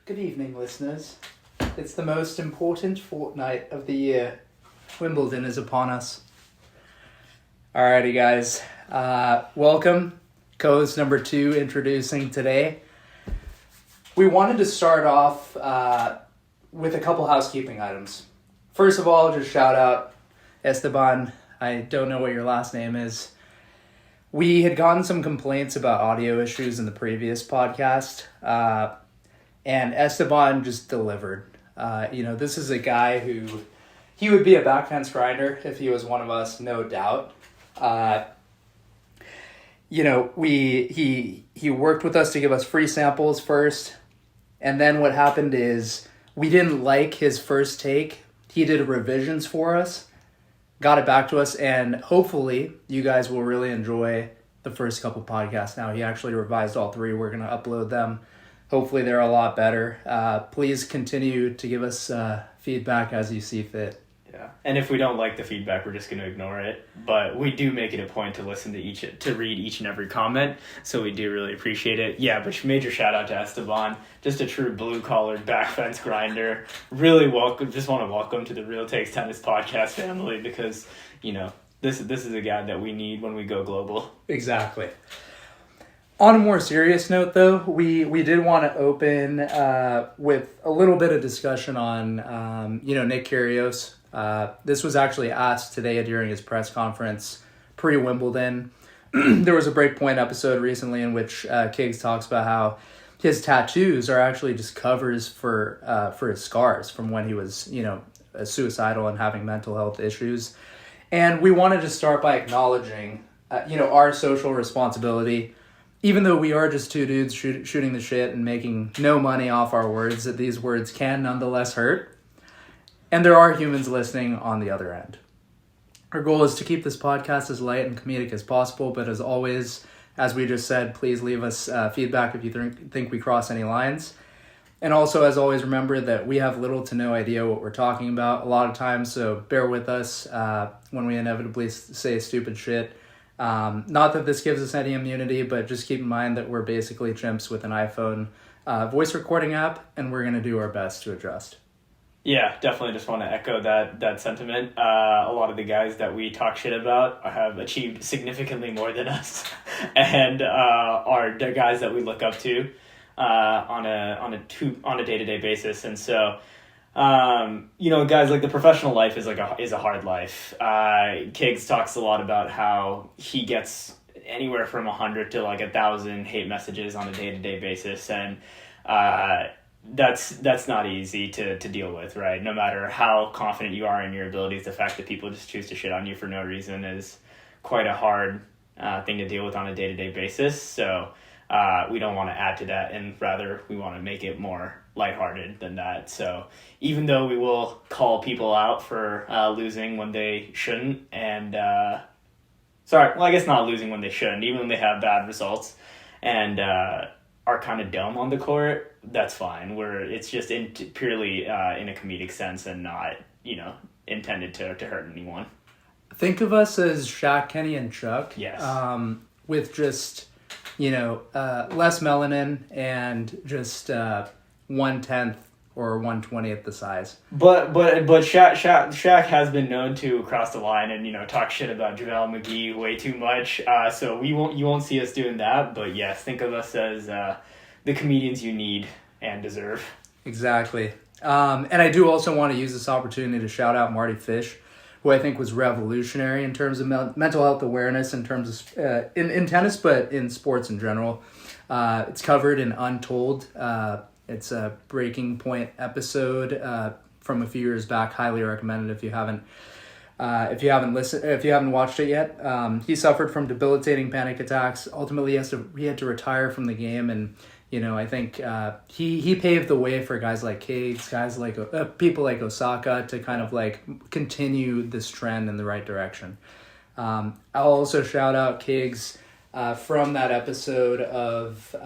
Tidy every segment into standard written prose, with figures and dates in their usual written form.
Good evening, listeners. It's the most important fortnight of the year. Wimbledon is upon us. Alrighty, guys. Welcome. Co-host number 2 introducing today. We wanted to start off with a couple housekeeping items. First of all, just shout out Esteban. I don't know what your last name is. We had gotten some complaints about audio issues in the previous podcast. And Esteban just delivered. This is a guy who, he would be a backfence grinder if he was one of us, no doubt. He worked with us to give us free samples first. And then what happened is we didn't like his first take. He did revisions for us, got it back to us, and hopefully you guys will really enjoy the first couple podcasts now. He actually revised all 3. We're going to upload them. Hopefully they're a lot better. Please continue to give us feedback as you see fit. Yeah, and if we don't like the feedback, we're just going to ignore it. But we do make it a point to listen to read each and every comment, so we do really appreciate it. Yeah, but major shout out to Esteban, just a true blue-collar backfence grinder. Really welcome. Just want to welcome to the Real Takes Tennis podcast family because, this is a guy that we need when we go global. Exactly. On a more serious note, though, we did want to open with a little bit of discussion on, Nick Kyrgios. This was actually asked today during his press conference pre-Wimbledon. There was a Breakpoint episode recently in which Kiggs talks about how his tattoos are actually just covers for his scars from when he was, suicidal and having mental health issues. And we wanted to start by acknowledging, our social responsibility. Even though we are just 2 dudes shooting the shit and making no money off our words, that these words can nonetheless hurt. And there are humans listening on the other end. Our goal is to keep this podcast as light and comedic as possible, but as always, as we just said, please leave us feedback if you think we cross any lines. And also, as always, remember that we have little to no idea what we're talking about a lot of times, so bear with us when we inevitably say stupid shit. Not that this gives us any immunity, but just keep in mind that we're basically chimps with an iPhone voice recording app, and we're going to do our best to adjust. Yeah, definitely just want to echo that sentiment. A lot of the guys that we talk shit about have achieved significantly more than us and are the guys that we look up to on a day-to-day basis. And so guys, like the professional life is a hard life. Kiggs talks a lot about how he gets anywhere from 100 to 1,000 hate messages on a day-to-day basis, and that's not easy to deal with, right? No matter how confident you are in your abilities, the fact that people just choose to shit on you for no reason is quite a hard thing to deal with on a day-to-day basis. So we don't want to add to that, and rather we want to make it more lighthearted than that. So even though we will call people out for losing when they shouldn't, and I guess not losing when they shouldn't, even when they have bad results and are kind of dumb on the court, that's fine. It's just purely in a comedic sense and not, intended to hurt anyone. Think of us as Shaq, Kenny, and Chuck. Yes. With just, less melanin and just 1/10 or 1/20th the size. But Shaq has been known to cross the line and talk shit about JaVale McGee way too much. So you won't see us doing that. But yes, think of us as the comedians you need and deserve. Exactly. And I do also want to use this opportunity to shout out Marty Fish, who I think was revolutionary in terms of mental health awareness in terms of in tennis, but in sports in general. It's covered in Untold. It's a Breaking Point episode from a few years back. Highly recommended if you haven't watched it yet. He suffered from debilitating panic attacks. Ultimately, he had to retire from the game, and I think he paved the way for guys like Kiggs, guys like people like Osaka to kind of continue this trend in the right direction. I'll also shout out Kiggs from that episode of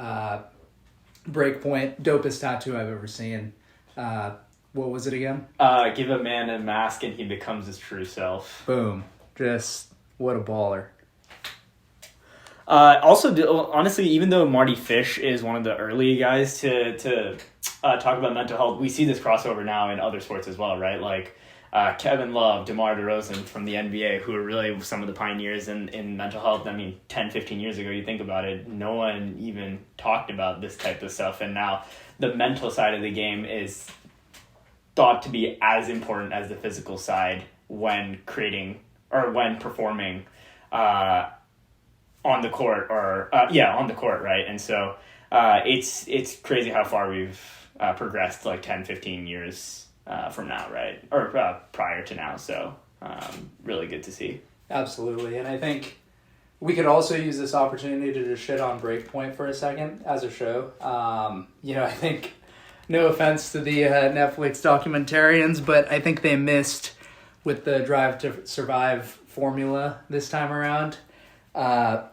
Breakpoint, dopest tattoo I've ever seen. What was it again? Give a man a mask and he becomes his true self. Boom. Just what a baller. Honestly, even though Marty Fish is one of the early guys to talk about mental health, we see this crossover now in other sports as well, right? Like Kevin Love, DeMar DeRozan from the NBA, who are really some of the pioneers in mental health. I mean, 10, 15 years ago, you think about it, no one even talked about this type of stuff. And now the mental side of the game is thought to be as important as the physical side when creating or when performing on the court on the court, right? And so it's crazy how far we've progressed like 10, 15 years from now, right? Or prior to now. So really good to see. Absolutely. And I think we could also use this opportunity to just shit on Breakpoint for a second as a show. I think, no offense to the Netflix documentarians, but I think they missed with the Drive to Survive formula this time around.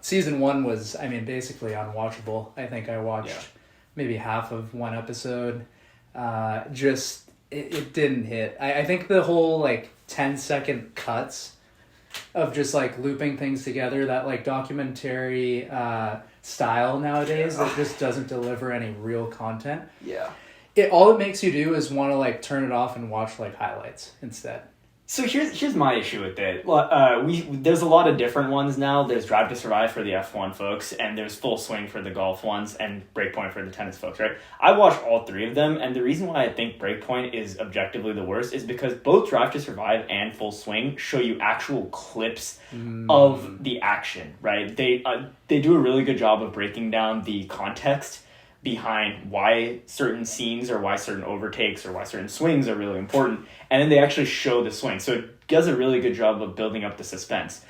Season 1 was, basically unwatchable. I think I watched maybe half of one episode. It didn't hit. I think the whole 10-second cuts of just looping things together, that documentary style nowadays that just doesn't deliver any real content. Yeah. All it makes you do is want to turn it off and watch highlights instead. So here's my issue with it. There's a lot of different ones now. There's Drive to Survive for the F1 folks, and there's Full Swing for the golf ones, and Breakpoint for the tennis folks, right? I watched all three of them, and the reason why I think Breakpoint is objectively the worst is because both Drive to Survive and Full Swing show you actual clips of the action, right? They do a really good job of breaking down the context behind why certain scenes or why certain overtakes or why certain swings are really important, and then they actually show the swing. So it does a really good job of building up the suspense.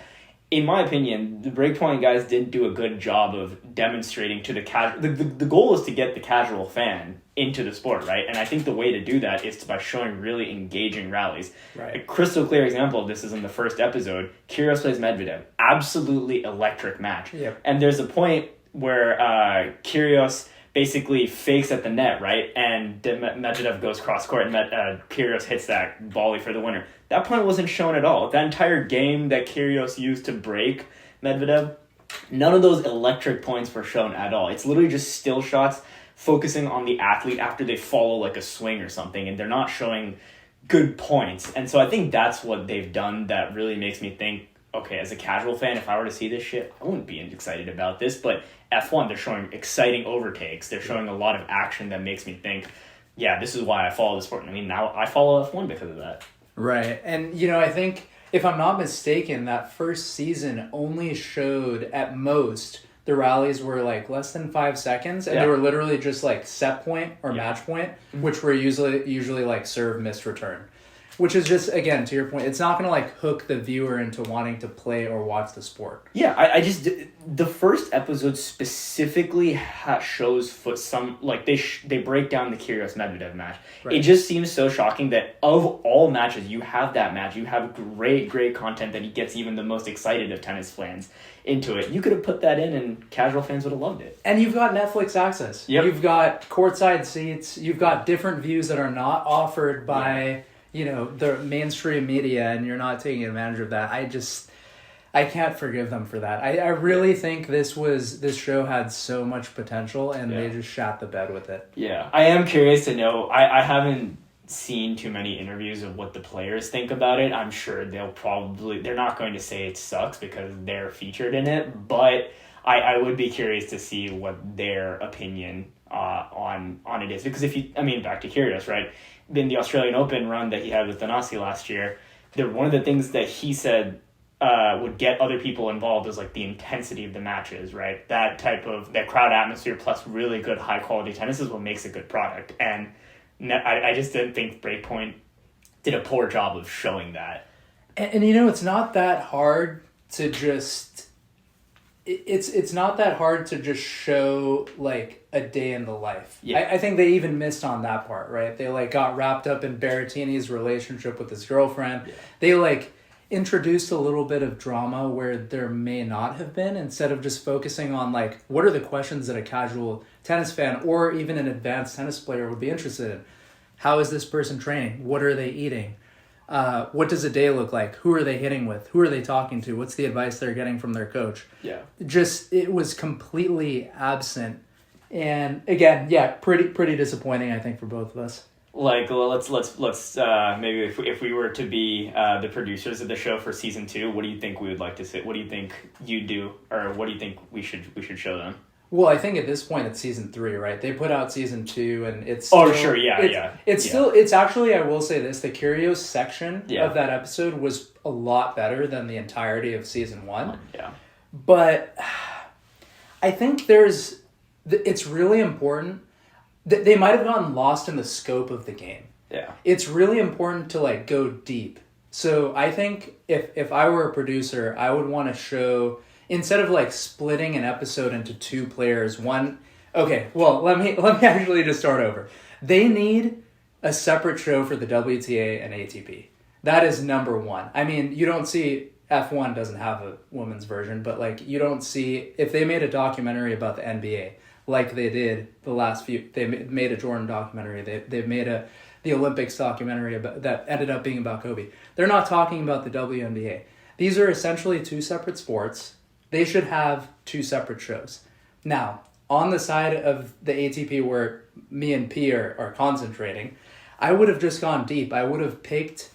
In my opinion, the Breakpoint guys didn't do a good job of demonstrating to the casual... The goal is to get the casual fan into the sport, right? And I think the way to do that is by showing really engaging rallies. Right. A crystal clear example of this is in the first episode. Kyrgios plays Medvedev. Absolutely electric match. Yep. And there's a point where Kyrgios basically fakes at the net, right? And Medvedev goes cross court, and Kyrgios hits that volley for the winner. That point wasn't shown at all. That entire game that Kyrgios used to break Medvedev, none of those electric points were shown at all. It's literally just still shots focusing on the athlete after they follow a swing or something, and they're not showing good points. And so I think that's what they've done that really makes me think, okay, as a casual fan, if I were to see this shit, I wouldn't be excited about this. But F1, they're showing exciting overtakes. They're showing a lot of action that makes me think, yeah, this is why I follow the sport. Now I follow F1 because of that. Right. And, I think, if I'm not mistaken, that first season only showed, at most, the rallies were, less than 5 seconds. And they were literally just, set point or match point, which were usually serve, miss, return. Which is just, again, to your point, it's not going to hook the viewer into wanting to play or watch the sport. Yeah, the first episode specifically shows they break down the Kyrgios Medvedev match. Right. It just seems so shocking that of all matches, you have that match. You have great content that he gets even the most excited of tennis fans into it. You could have put that in and casual fans would have loved it. And you've got Netflix access. Yep. You've got courtside seats. You've got different views that are not offered by... the mainstream media, and you're not taking advantage of that. I can't forgive them for that. I really think this show had so much potential, and they just shat the bed with it. Yeah, I am curious to know. I haven't seen too many interviews of what the players think about it. I'm sure they're not going to say it sucks because they're featured in it, but I would be curious to see what their opinion on it is. Because back to Kyrgios, right? In the Australian Open run that he had with Thanasi last year, one of the things that he said would get other people involved is the intensity of the matches, right? That crowd atmosphere plus really good high quality tennis is what makes a good product. And I just didn't think Breakpoint did a poor job of showing that. And it's not that hard to just... It's not that hard to just show a day in the life. Yeah. I think they even missed on that part, right? They got wrapped up in Berrettini's relationship with his girlfriend. Yeah. They introduced a little bit of drama where there may not have been, instead of just focusing on what are the questions that a casual tennis fan or even an advanced tennis player would be interested in. How is this person training? What are they eating? What does a day look like? Who are they hitting with? Who are they talking to? What's the advice they're getting from their coach? Yeah. Just, it was completely absent. And again, yeah, pretty disappointing, I think, for both of us. Like, well, let's maybe if we were to be the producers of the show for season 2, what do you think we would like to see? What do you think you do, or what do you think we should show them? Well, I think at this point it's season 3, right? They put out season 2, and it's still, it's actually, I will say this: the Curios section Yeah. of that episode was a lot better than the entirety of season 1. Yeah, but I think it's really important. They might have gotten lost in the scope of the game. Yeah, it's really important to like go deep. So I think if I were a producer, I would want to show, instead of like splitting an episode into 2 players, one. Okay, well let me actually just start over. They need a separate show for the WTA and ATP. That is number 1. I mean, you don't see, F1 doesn't have a women's version, but like you don't see, if they made a documentary about the NBA like they did the last few, they made a Jordan documentary, they've made the Olympics documentary about, that ended up being about Kobe. They're not talking about the WNBA. These are essentially 2 separate sports. They should have 2 separate shows. Now, on the side of the ATP where me and P are concentrating, I would have just gone deep. I would have picked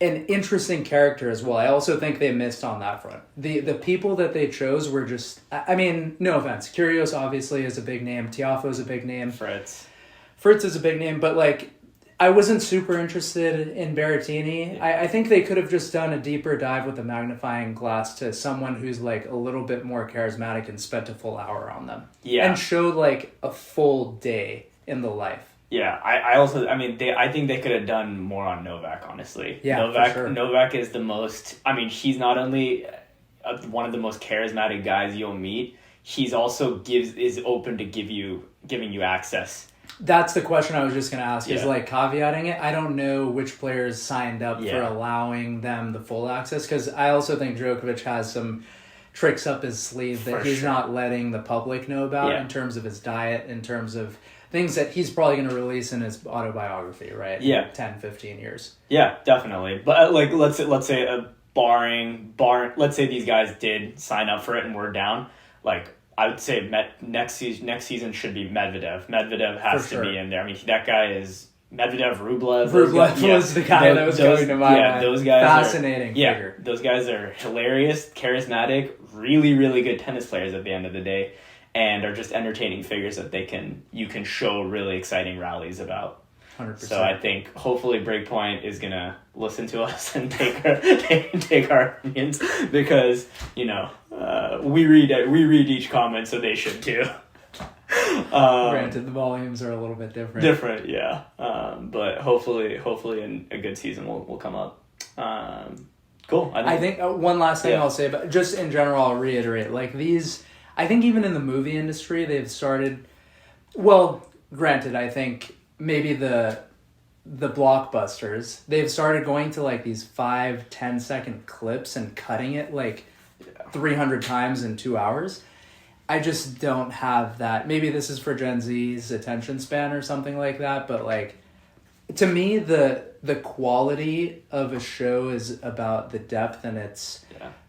an interesting character as well. I also think they missed on that front. The people that they chose were just, I mean, no offense. Kyrgios obviously is a big name. Tiafoe is a big name. Fritz is a big name, but like, I wasn't super interested in Berrettini. Yeah. I think they could have just done a deeper dive with a magnifying glass to someone who's like a little bit more charismatic and spent a full hour on them. Yeah. And showed like a full day in the life. Yeah, I think they could have done more on Novak, honestly. Yeah, Novak, for sure. Novak is the most, I mean, he's not only one of the most charismatic guys you'll meet, he's also is open to giving you access. That's the question I was just going to ask, is Yeah. like caveating it. I don't know which players signed up for allowing them the full access, because I also think Djokovic has some tricks up his sleeve that he's not letting the public know about in terms of his diet, in terms of things that he's probably going to release in his autobiography, right? Yeah. 10, 15 years. Yeah, definitely. But like, let's say barring, let's say these guys did sign up for it and we're down. Like, I would say next season should be Medvedev. Medvedev has to be in there. I mean, that guy is Medvedev, Rublev. Rublev was the guy that was going to my mind. Yeah, those guys fascinating figure. Those guys are hilarious, charismatic, really, really good tennis players at the end of the day, and are just entertaining figures that you can show really exciting rallies about. 100%. So I think hopefully Breakpoint is gonna listen to us and take our opinions, because we read each comment, so they should too. Granted, the volumes are a little bit different. Yeah. But hopefully a good season will come up. Cool. I think one last thing I'll say, but just in general, I'll reiterate, like these, I think even in the movie industry, they've started, well, granted, I think maybe the blockbusters, they've started going to like these 5-10 second clips and cutting it like 300 times in 2 hours. I just don't have that. Maybe this is for Gen Z's attention span or something like that, but like, to me, the quality of a show is about the depth and its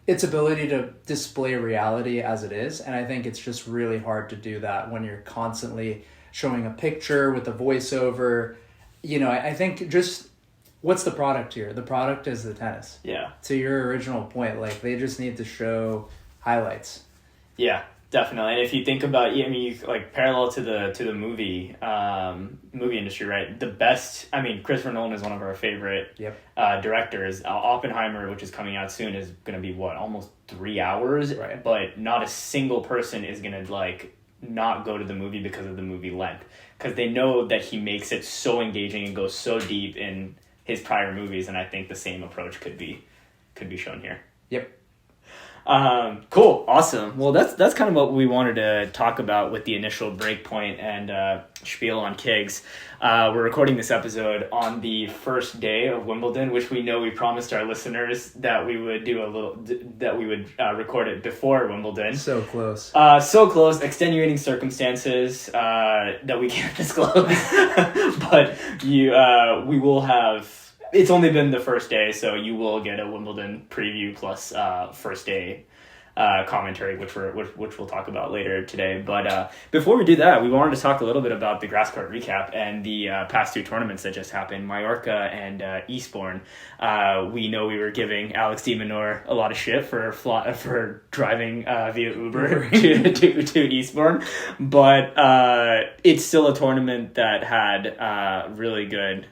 ability to display reality as it is. And I think it's just really hard to do that when you're constantly showing a picture with a voiceover. I think just, what's the product here? The product is the tennis. Yeah. To your original point, like, they just need to show highlights. Yeah, definitely. And if you think about, like parallel to the movie industry, right? The best, Christopher Nolan is one of our favorite directors. Oppenheimer, which is coming out soon, is going to be almost 3 hours. Right. But not a single person is going to like not go to the movie because of the movie length, because they know that he makes it so engaging and goes so deep in his prior movies, and I think the same approach could be shown here. Yep. Cool, awesome. Well, that's kind of what we wanted to talk about with the initial Breakpoint and spiel on Kiggs. We're recording this episode on the first day of Wimbledon, which we promised our listeners that we would record it before Wimbledon. So close. So close. Extenuating circumstances that we can't disclose, but we will have it's only been the first day, so you will get a Wimbledon preview plus first day commentary, which we'll talk about later today. But before we do that, we wanted to talk a little bit about the grass court recap and the past two tournaments that just happened, Mallorca and Eastbourne. We know we were giving Alex de Minaur a lot of shit for driving via Uber to Eastbourne, but it's still a tournament that had really good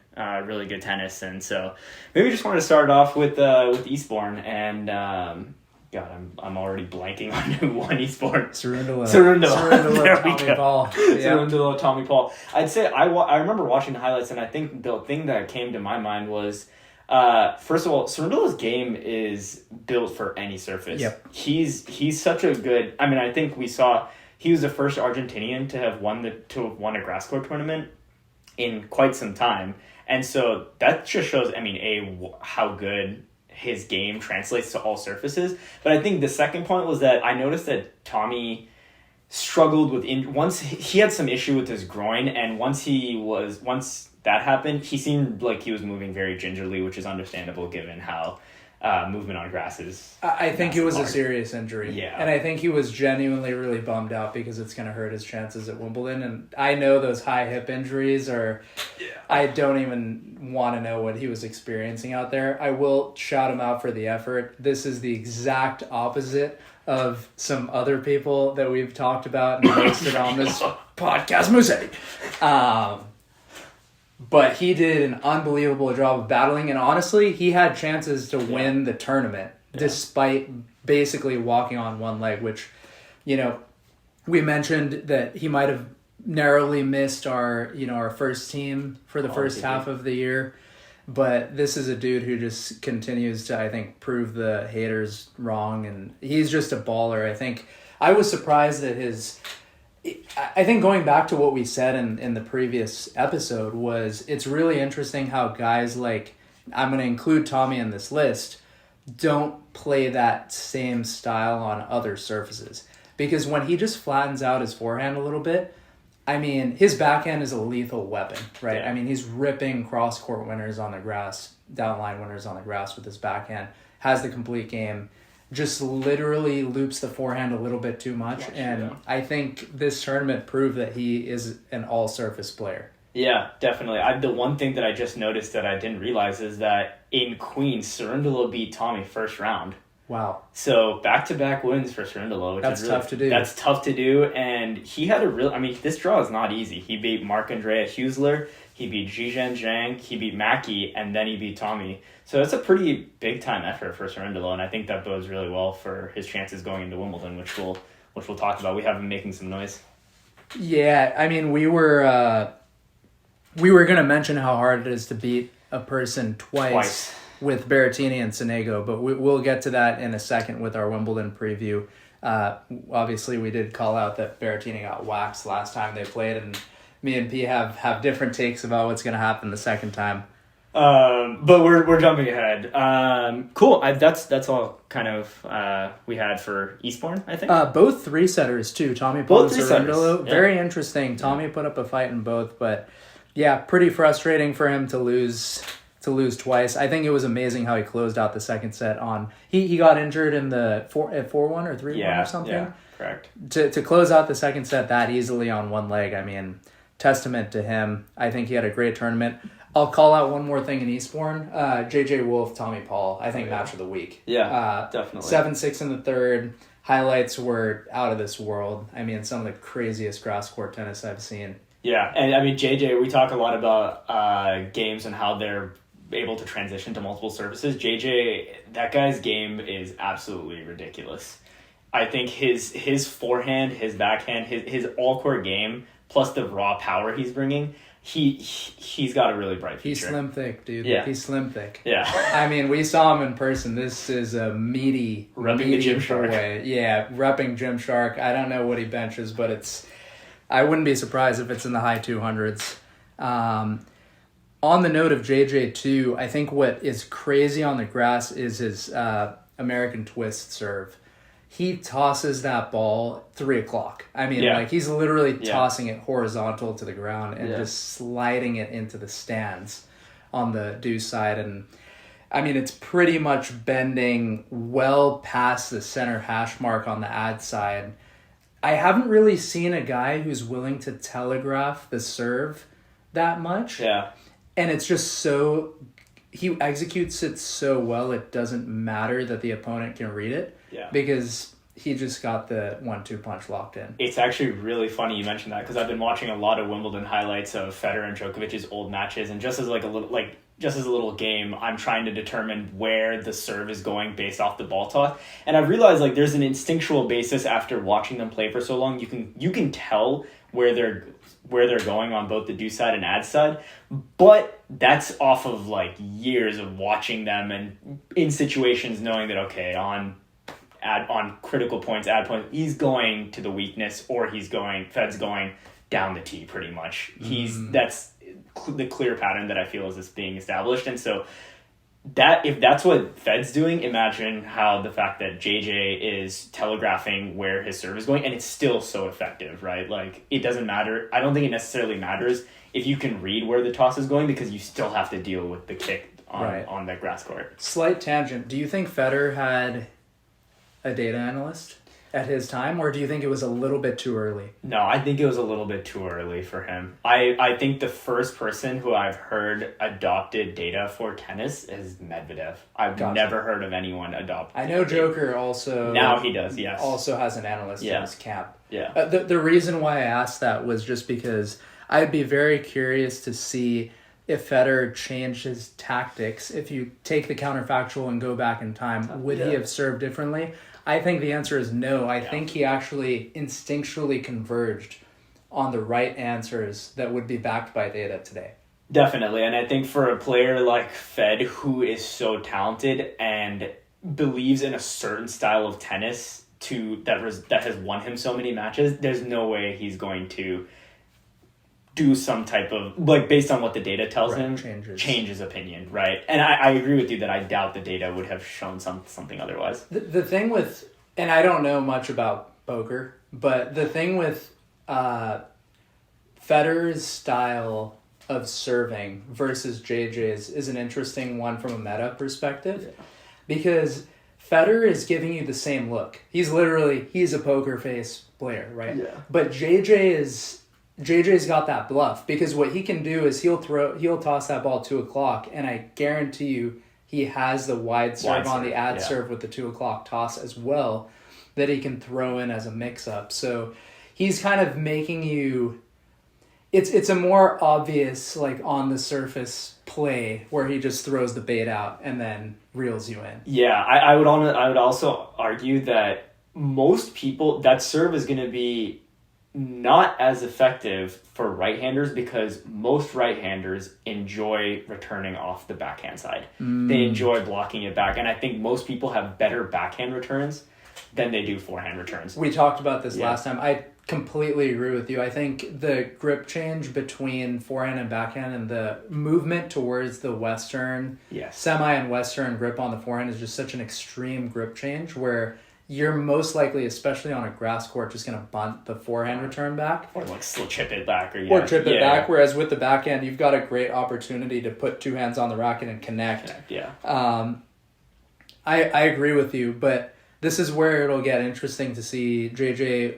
tennis, and so maybe we just wanted to start off with Eastbourne and. God, I'm already blanking on who won Eastbourne. Cerundolo, Tommy Paul. Cerundolo, Tommy Paul. I'd say I remember watching the highlights, and I think the thing that came to my mind was, first of all, Cerundolo's game is built for any surface. Yep. He's such a good. I mean, I think we saw he was the first Argentinian to have won a grass court tournament in quite some time, and so that just shows. I mean, how good his game translates to all surfaces. But I think the second point was that I noticed that Tommy struggled with once he had some issue with his groin, and once that happened, he seemed like he was moving very gingerly, which is understandable given how movement on grass is. I think it was a serious injury. Yeah. And I think he was genuinely really bummed out because it's going to hurt his chances at Wimbledon. And I know those high hip injuries are... Yeah. I don't even want to know what he was experiencing out there. I will shout him out for the effort. This is the exact opposite of some other people that we've talked about and hosted on this podcast, Musetti. But he did an unbelievable job of battling, and honestly, he had chances to win the tournament despite basically walking on one leg, which, we mentioned that he might have narrowly missed our first team for the first half of the year. But this is a dude who just continues to, I think, prove the haters wrong, and he's just a baller. I think I was surprised that I think going back to what we said in the previous episode was it's really interesting how guys like, I'm going to include Tommy in this list, don't play that same style on other surfaces. Because when he just flattens out his forehand a little bit, I mean, his backhand is a lethal weapon, right? Yeah. I mean, he's ripping cross-court winners on the grass, downline winners on the grass with his backhand, has the complete game, just literally loops the forehand a little bit too much. And I think this tournament proved that he is an all-surface player. Yeah, definitely. The one thing that I just noticed that I didn't realize is that in Queens, Cerundolo beat Tommy first round. Wow. So back-to-back wins for Cerundolo, which is really tough to do. That's tough to do, and he had this draw is not easy. He beat Marc-Andrea Huesler, he beat Zhizhen Zhang, he beat Mackie, and then he beat Tommy. So that's a pretty big-time effort for Cerundolo, and I think that bodes really well for his chances going into Wimbledon, which we'll talk about. We have him making some noise. Yeah, I mean, we were going to mention how hard it is to beat a person twice. With Berrettini and Sonego, but we'll get to that in a second with our Wimbledon preview. Obviously, we did call out that Berrettini got waxed last time they played, and me and P have different takes about what's going to happen the second time. But we're jumping ahead. Cool. That's all kind of we had for Eastbourne, I think. Both three setters too. Tommy Paul and Cerundolo. Yeah. Very interesting. Tommy put up a fight in both, but yeah, pretty frustrating for him to lose twice. I think it was amazing how he closed out the second set on. He got injured in the 4-1 or 3-1 or something. Yeah, correct. To close out the second set that easily on one leg, I mean, testament to him. I think he had a great tournament. I'll call out one more thing in Eastbourne. JJ Wolf, Tommy Paul, I think match of the week. Yeah, definitely. 7-6 in the third. Highlights were out of this world. I mean, some of the craziest grass court tennis I've seen. Yeah, and I mean, JJ, we talk a lot about games and how they're able to transition to multiple surfaces. JJ, that guy's game is absolutely ridiculous. I think his forehand, his backhand, his all-court game, plus the raw power he's bringing, he's got a really bright future. He's slim thick, dude. Yeah. He's slim thick. Yeah. I mean, we saw him in person. This is a meaty the Gymshark boy. Yeah, repping Gymshark. I don't know what he benches, but I wouldn't be surprised if it's in the high 200s. On the note of JJ too, I think what is crazy on the grass is his American twist serve. He tosses that ball 3 o'clock. I mean, he's literally tossing it horizontal to the ground and just sliding it into the stands. on the deuce side. And I mean, it's pretty much bending well past the center hash mark on the ad side. I haven't really seen a guy who's willing to telegraph the serve that much. Yeah. And it's just so, he executes it so well, it doesn't matter that the opponent can read it. Yeah. Because he just got the 1-2 punch locked in. It's actually really funny you mentioned that, because I've been watching a lot of Wimbledon highlights of Federer and Djokovic's old matches, and just as a little game, I'm trying to determine where the serve is going based off the ball toss. And I've realized there's an instinctual basis after watching them play for so long. You can tell where they're going on both the deuce side and ad side, but that's off of years of watching them and in situations knowing that okay, on critical points, ad points, he's going to the weakness, or Fed's going down the tee pretty much. That's the clear pattern that I feel is being established. And so that, if that's what Fed's doing, imagine how the fact that JJ is telegraphing where his serve is going, and it's still so effective, right? It doesn't matter. I don't think it necessarily matters if you can read where the toss is going, because you still have to deal with the kick on the grass court. Slight tangent. Do you think Federer had a data analyst at his time, or do you think it was a little bit too early? No, I think it was a little bit too early for him. I think the first person who I've heard adopted data for tennis is Medvedev. I've never heard of anyone adopt. I know Joker also. Now he does, yes. Also has an analyst in his camp. Yeah. The reason why I asked that was just because I'd be very curious to see if Federer changed his tactics. If you take the counterfactual and go back in time, would he have served differently? I think the answer is no. I think he actually instinctually converged on the right answers that would be backed by data today. Definitely. And I think for a player like Fed, who is so talented and believes in a certain style of tennis that has won him so many matches, there's no way he's going to do some type of, based on what the data tells him, change his opinion, right? And I agree with you that I doubt the data would have shown something otherwise. The thing with, and I don't know much about poker, but the thing with Federer's style of serving versus JJ's is an interesting one from a meta perspective, because Federer is giving you the same look. He's a poker face player, right? Yeah. But JJ's got that bluff, because what he can do is he'll toss that ball 2:00, and I guarantee you he has the wide serve on the ad serve with the 2:00 toss as well that he can throw in as a mix-up. So he's kind of making you... It's a more obvious, on the surface play where he just throws the bait out and then reels you in. Yeah, I would also argue that most people, that serve is going to be not as effective for right-handers, because most right-handers enjoy returning off the backhand side. They enjoy blocking it back, and I think most people have better backhand returns than they do forehand returns. We talked about this last time. I completely agree with you. I think the grip change between forehand and backhand and the movement towards the Western, semi and Western grip on the forehand is just such an extreme grip change where you're most likely, especially on a grass court, just going to bunt the forehand return back. Or chip it back. Or chip it back, whereas with the backhand, you've got a great opportunity to put two hands on the racket and connect. I agree with you, but this is where it'll get interesting to see JJ,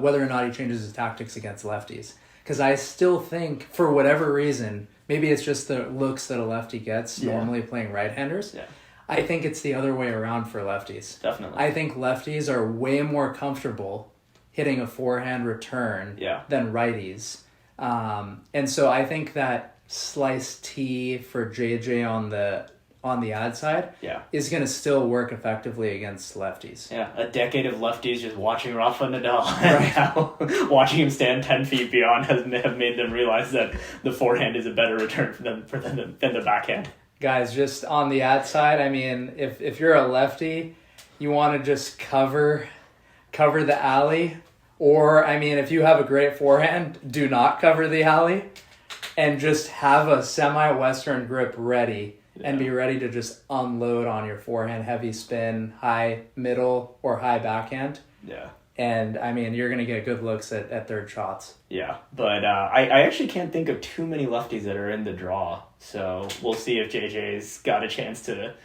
whether or not he changes his tactics against lefties. Because I still think, for whatever reason, maybe it's just the looks that a lefty gets normally playing right-handers. Yeah. I think it's the other way around for lefties. Definitely. I think lefties are way more comfortable hitting a forehand return than righties. And so I think that slice T for JJ on the ad side is going to still work effectively against lefties. Yeah, a decade of lefties just watching Rafa Nadal and now watching him stand 10 feet beyond have made them realize that the forehand is a better return than the backhand. Guys, just on the ad side, I mean, if you're a lefty, you want to just cover the alley. Or, I mean, if you have a great forehand, do not cover the alley and just have a semi-Western grip ready and be ready to just unload on your forehand, heavy spin, high middle, or high backhand. Yeah. And, I mean, you're going to get good looks at third shots. Yeah, but I actually can't think of too many lefties that are in the draw. So we'll see if JJ's got a chance to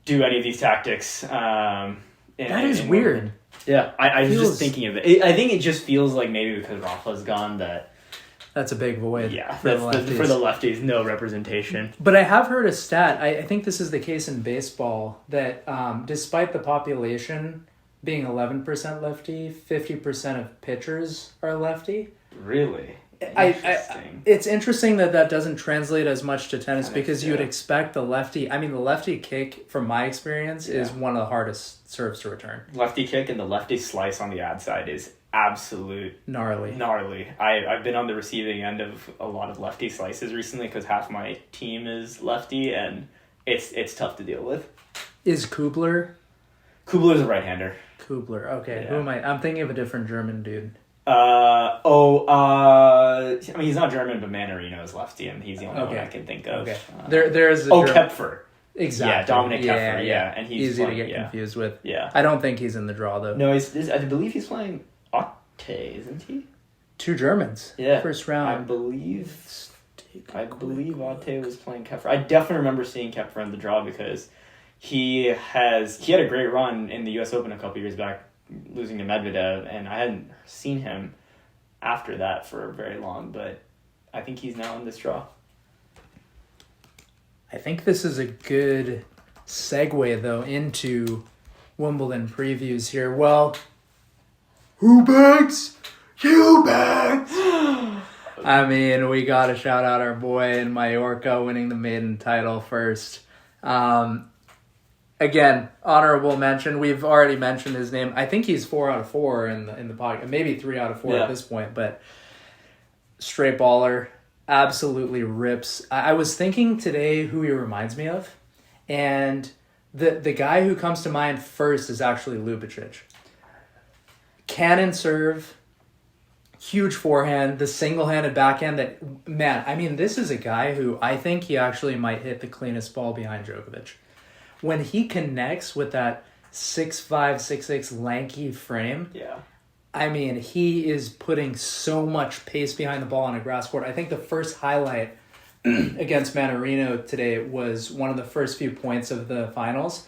do any of these tactics. That is weird. Yeah, I was just thinking of it. I think it just feels like maybe because Rafa's gone that's a big void. Yeah, for the lefties, no representation. But I have heard a stat, I think this is the case in baseball, that despite the population being 11% lefty, 50% of pitchers are lefty. Really? It's interesting that doesn't translate as much to tennis because you would expect the lefty kick, from my experience, is one of the hardest serves to return. Lefty kick and the lefty slice on the ad side is absolute gnarly. I've been on the receiving end of a lot of lefty slices recently because half my team is lefty, and it's tough to deal with. Is Kubler's a right-hander. Kubler, okay. Yeah. Who am I? I'm thinking of a different German dude. I mean, he's not German, but Manarino is lefty, and he's the only one I can think of. Okay. There's Kepfer. Exactly. Yeah, Dominic Kepfer. Yeah, and he's easy to get confused with. Yeah, I don't think he's in the draw though. No, I believe he's playing Otte, isn't he? 2 Germans. Yeah, first round. I believe Otte was playing Kepfer. I definitely remember seeing Kepfer in the draw because he had a great run in the U.S. Open a couple years back, losing to Medvedev, and I hadn't seen him after that for very long, but I think he's now in this draw. I think this is a good segue, though, into Wimbledon previews here. Well, who banks? You banks! I mean, we got to shout out our boy in Mallorca winning the maiden title first. Again, honorable mention. We've already mentioned his name. I think he's 4 out of 4 in the podcast. Maybe 3 out of 4 at this point. But straight baller, absolutely rips. I was thinking today who he reminds me of, and the guy who comes to mind first is actually Ljubicic. Cannon serve, huge forehand, the single-handed backhand that, man, I mean, this is a guy who I think he actually might hit the cleanest ball behind Djokovic. When he connects with that 6'5", 6'6", lanky frame, I mean, he is putting so much pace behind the ball on a grass court. I think the first highlight against Manarino today was one of the first few points of the finals.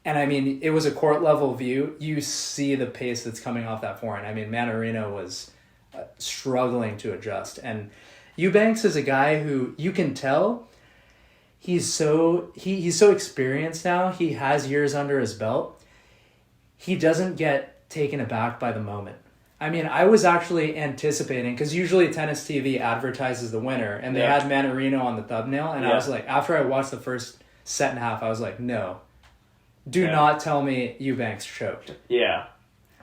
And, I mean, it was a court-level view. You see the pace that's coming off that forehand. I mean, Manarino was struggling to adjust. And Eubanks is a guy who you can tell he's so experienced now. He has years under his belt. He doesn't get taken aback by the moment. I mean, I was actually anticipating, because usually Tennis TV advertises the winner, and they had Manarino on the thumbnail, and I was like, after I watched the first set and a half, I was like, no, do not tell me Eubanks choked. Yeah.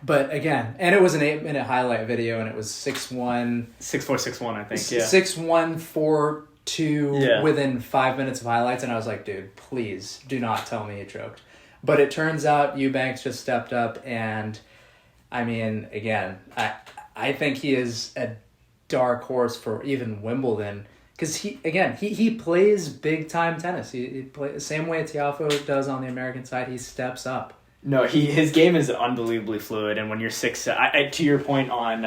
But again, and it was an 8-minute highlight video, and it was 6-1. 6-4, 6-1, I think, 6-1, 4-2 within 5 minutes of highlights, and I was like, dude, please do not tell me he choked. But it turns out Eubanks just stepped up, and I mean, again, I think he is a dark horse for even Wimbledon, because he plays big time tennis. He plays the same way Tiafoe does on the American side. He steps up. No, his game is unbelievably fluid, and when you're 6'7", to your point on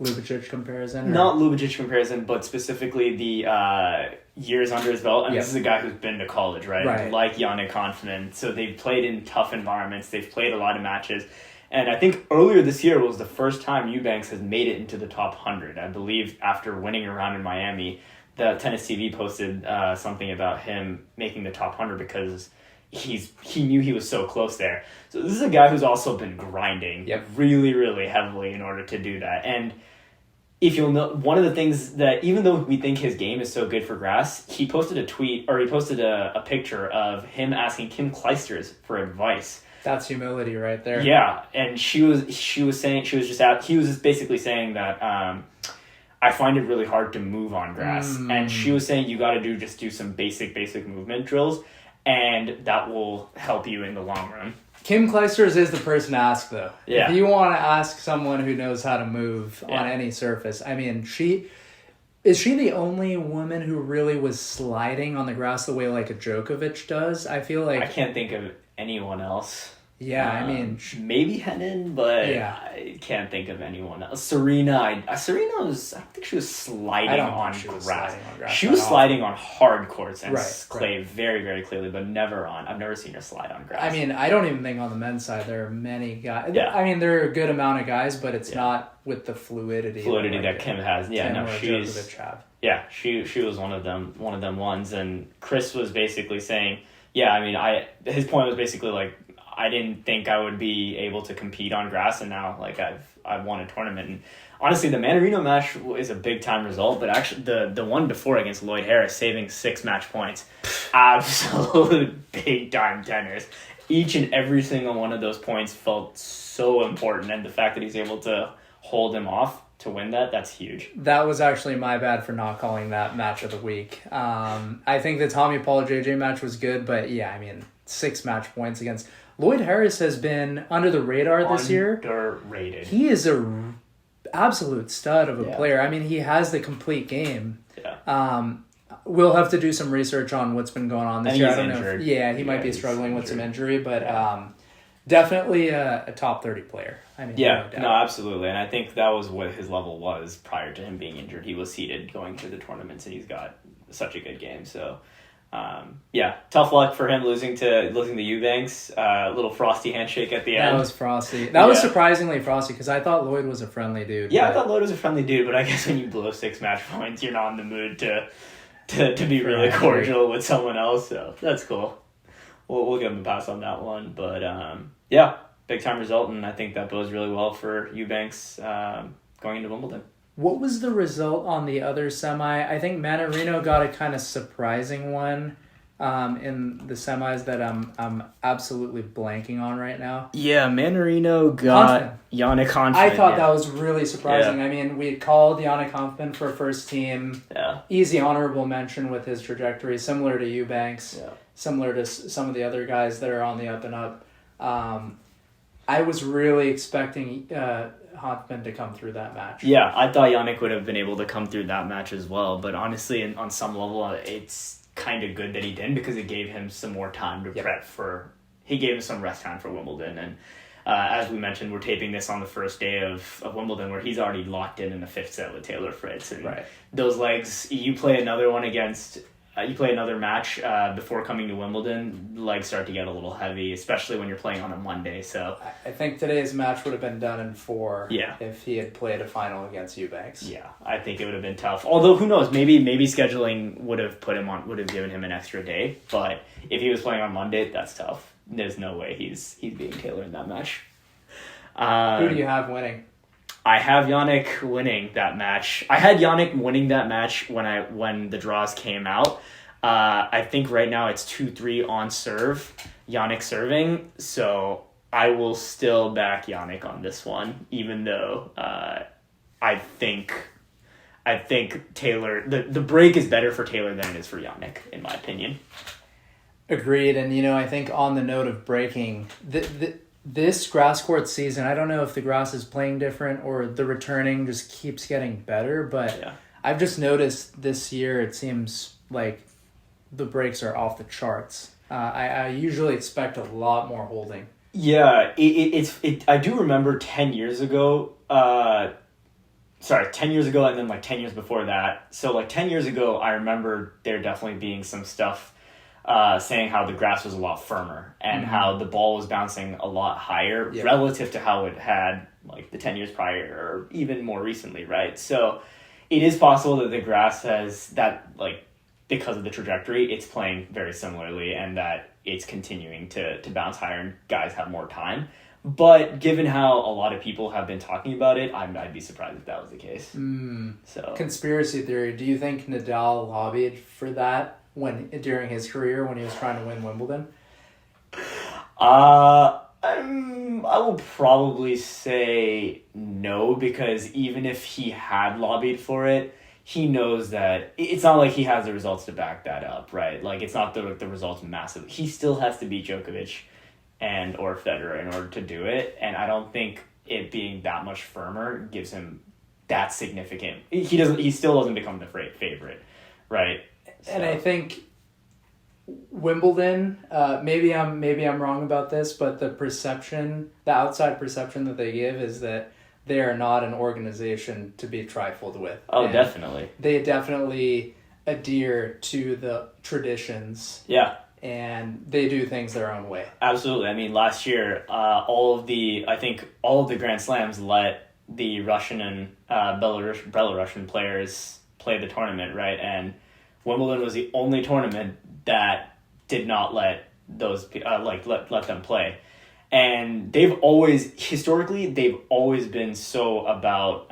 Ljubicic comparison, not Ljubicic comparison, but specifically the years under his belt. I mean, this is a guy who's been to college, right? Like Yannick Hanfmann, so they've played in tough environments. They've played a lot of matches. And I think earlier this year was the first time Eubanks has made it into the top 100. I believe after winning a round in Miami, the Tennis TV posted something about him making the top 100 because he knew he was so close there. So this is a guy who's also been grinding really, really heavily in order to do that. And if you'll know, one of the things that, even though we think his game is so good for grass, he posted a picture of him asking Kim Clijsters for advice. That's humility right there. Yeah, and he was just basically saying that I find it really hard to move on grass, and she was saying you got to do some basic movement drills, and that will help you in the long run. Kim Clijsters is the person to ask, though. Yeah. If you want to ask someone who knows how to move on any surface, I mean, is she the only woman who really was sliding on the grass the way like a Djokovic does? I feel like I can't think of anyone else. Yeah, I mean, maybe Henin, but Yeah. I can't think of anyone else. Serena, I don't think she was sliding on she was grass. sliding on grass She that was often. sliding on hard courts and Right, clay very, very clearly, but never on. I've never seen her slide on grass. I mean, I don't even think on the men's side there are many guys. Yeah. I mean, there are a good amount of guys, but it's Yeah. not with the fluidity that Kim has. Yeah, Kim no, or she's Djokovic have. yeah, she was one of them ones, and Chris was basically saying, yeah, I mean, his point was basically like, I didn't think I would be able to compete on grass, and now like I've won a tournament. And honestly, the Manarino match is a big time result, but actually the one before against Lloyd Harris, saving 6 match points, absolute big time tenors. Each and every single one of those points felt so important, and the fact that he's able to hold him off to win that's huge. That was actually my bad for not calling that match of the week. I think the Tommy Paul JJ match was good, but yeah, I mean, 6 match points against Lloyd Harris has been under the radar this year. Underrated. He is a absolute stud of a Yeah. player. I mean, he has the complete game. Yeah. We'll have to do some research on what's been going on this And year. he's I don't know. injured. He might be he's struggling with some injured. injury, but definitely a top 30 player. I mean, Yeah, no doubt. no, absolutely. And I think that was what his level was prior to him being injured. He was seeded going through the tournaments, and he's got such a good game. So, yeah, tough luck for him losing to Eubanks. Little frosty handshake at the end. That was frosty. That was Yeah. surprisingly frosty because I thought Lloyd was a friendly dude. Yeah, I but- thought Lloyd was a friendly dude, but I guess when you blow 6 match points, you're not in the mood to be really Yeah, cordial with someone else. So that's cool. We'll give him a pass on that one. But yeah, big time result, and I think that bodes really well for Eubanks going into Wimbledon. What was the result on the other semi? I think Manarino got a kind of surprising one in the semis that I'm absolutely blanking on right now. Yeah, Manarino got Yannick Hanfmann. I thought that was really surprising. I mean, we called Yannick Hanfmann for first team. Yeah. Easy honorable mention with his trajectory, similar to Eubanks, similar to some of the other guys that are on the up and up. I was really expecting Hanfmann to come through that match. Yeah, I thought Yannick would have been able to come through that match as well, but honestly, on some level, it's kind of good that he didn't because it gave him some more time to prep for. He gave him some rest time for Wimbledon, and as we mentioned, we're taping this on the first day of Wimbledon, where he's already locked in the 5th set with Taylor Fritz, and those legs. You play another one against. You play another match before coming to Wimbledon, legs start to get a little heavy, especially when you're playing on a Monday. So I think today's match would have been done in 4 Yeah. if he had played a final against Eubanks. yeah, I think it would have been tough. Although who knows, maybe scheduling would have given him an extra day. But if he was playing on Monday, that's tough. There's no way he's beating Taylor in that match. Who do you have winning? I have Yannick winning that match. I had Yannick winning that match when the draws came out. I think right now it's 2-3 on serve, Yannick serving. So I will still back Yannick on this one, even though I think Taylor the break is better for Taylor than it is for Yannick, in my opinion. Agreed. And, I think on the note of breaking, this grass court season, I don't know if the grass is playing different or the returning just keeps getting better, but I've just noticed this year it seems like the breaks are off the charts. I usually expect a lot more holding. Yeah, I do remember 10 years ago, 10 years ago and then 10 years before that. So 10 years ago, I remember there definitely being some stuff saying how the grass was a lot firmer and how the ball was bouncing a lot higher relative to how it had the 10 years prior or even more recently, right? So it is possible that the grass has that, because of the trajectory, it's playing very similarly and that it's continuing to bounce higher and guys have more time. But given how a lot of people have been talking about it, I'd be surprised if that was the case. So Conspiracy theory, do you think Nadal lobbied for that during his career when he was trying to win Wimbledon? I will probably say no, because even if he had lobbied for it, he knows that it's not like he has the results to back that up, right? It's not the results massive. He still has to beat Djokovic or Federer in order to do it, and I don't think it being that much firmer gives him that significant. He still doesn't become the favorite, right? And I think Wimbledon, maybe I'm wrong about this, but the outside perception that they give is that they are not an organization to be trifled with. Oh, And definitely. they definitely adhere to the traditions. Yeah. And they do things their own way. Absolutely. I mean, last year, all of the Grand Slams let the Russian and Belarusian players play the tournament, right? And Wimbledon was the only tournament that did not let those let them play. And historically they've always been so about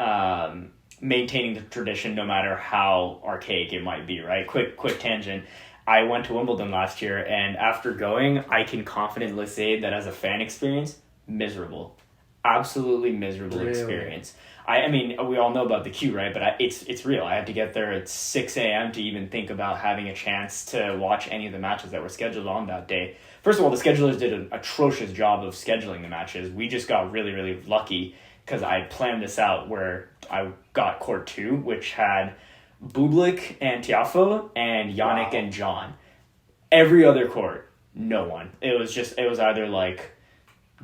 maintaining the tradition, no matter how archaic it might be, right? Quick tangent. I went to Wimbledon last year, and after going, I can confidently say that as a fan experience, miserable. Absolutely miserable Really? Experience. I mean, we all know about the queue, right? But it's real. I had to get there at 6 a.m. to even think about having a chance to watch any of the matches that were scheduled on that day. First of all, the schedulers did an atrocious job of scheduling the matches. We just got really, really lucky because I planned this out where I got court 2, which had Bublik and Tiafoe and Yannick and John. Every other court, no one. It was either like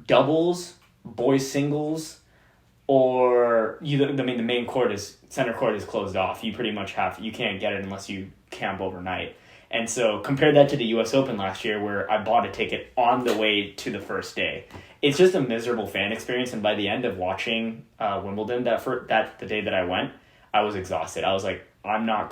doubles, boys singles, or the main center court is closed off. You pretty much you can't get it unless you camp overnight. And so compare that to the US Open last year, where I bought a ticket on the way to the first day. It's just a miserable fan experience, and by the end of watching Wimbledon the day that I went, I was exhausted. I was like, I'm not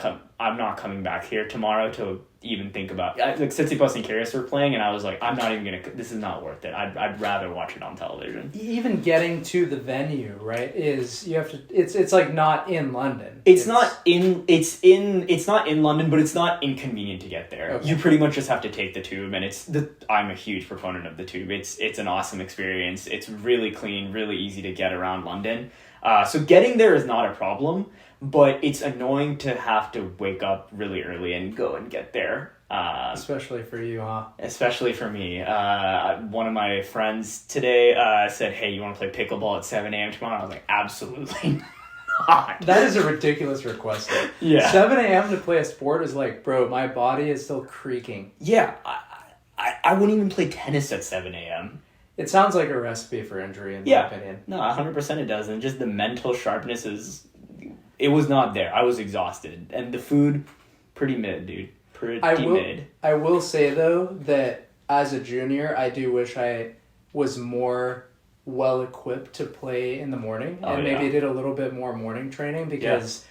coming back here tomorrow to even think about. Like Tsitsipas and Kyrgios were playing, and I was like, I'm not even gonna. This is not worth it. I'd rather watch it on television. Even getting to the venue, right, is you have to. It's like not in London. It's not in London, but it's not inconvenient to get there. Okay. You pretty much just have to take the tube, and I'm a huge proponent of the tube. It's an awesome experience. It's really clean, really easy to get around London. So getting there is not a problem. But it's annoying to have to wake up really early and go and get there. Especially for you, huh? Especially for me. One of my friends today said, hey, you want to play pickleball at 7 a.m. tomorrow? I was like, absolutely not. That is a ridiculous request. Yeah. 7 a.m. to play a sport is like, bro, my body is still creaking. Yeah. I wouldn't even play tennis at 7 a.m. It sounds like a recipe for injury, in my opinion. No, 100% it does. And just the mental sharpness it was not there. I was exhausted. And the food, pretty mid, dude. Mid. I will say, though, that as a junior, I do wish I was more well-equipped to play in the morning. And maybe did a little bit more morning training, because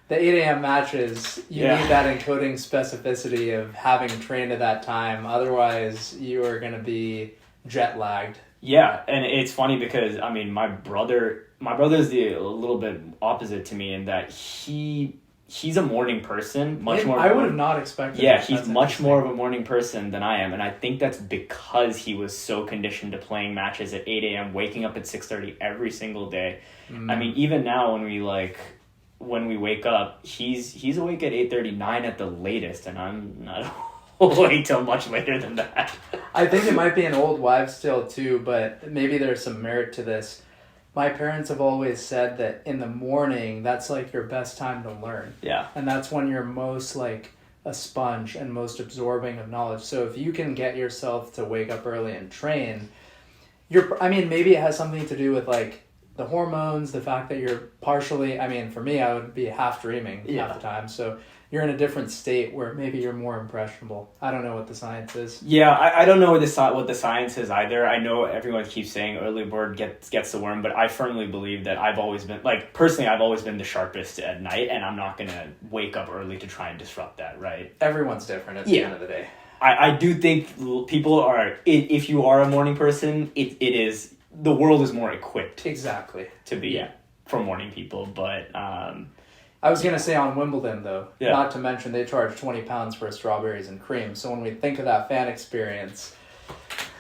the 8 a.m. matches, you need that encoding specificity of having trained at that time. Otherwise, you are going to be jet-lagged. Yeah, and it's funny because, I mean, my brother is a little bit opposite to me in that he's a morning person, much more. I would have not expected. Yeah, he's much more of a morning person than I am, and I think that's because he was so conditioned to playing matches at 8 a.m., waking up at 6:30 every single day. I mean, even now when we wake up, he's awake at 8:30, 9 at the latest, and I'm not awake till much later than that. I think it might be an old wives' tale too, but maybe there's some merit to this. My parents have always said that in the morning, that's like your best time to learn. Yeah. And that's when you're most like a sponge and most absorbing of knowledge. So if you can get yourself to wake up early and train, maybe it has something to do with like the hormones, the fact that you're partially, for me, I would be half dreaming half the time. So you're in a different state where maybe you're more impressionable. I don't know what the science is. Yeah, I don't know what the science is either. I know everyone keeps saying early bird gets the worm, but I firmly believe that I've always been the sharpest at night, and I'm not going to wake up early to try and disrupt that, right? Everyone's different at the end of the day. I do think people are, if you are a morning person, it is, the world is more equipped. Exactly. To be for morning people, but... I was going to say on Wimbledon, though, not to mention they charge £20 for strawberries and cream. So when we think of that fan experience,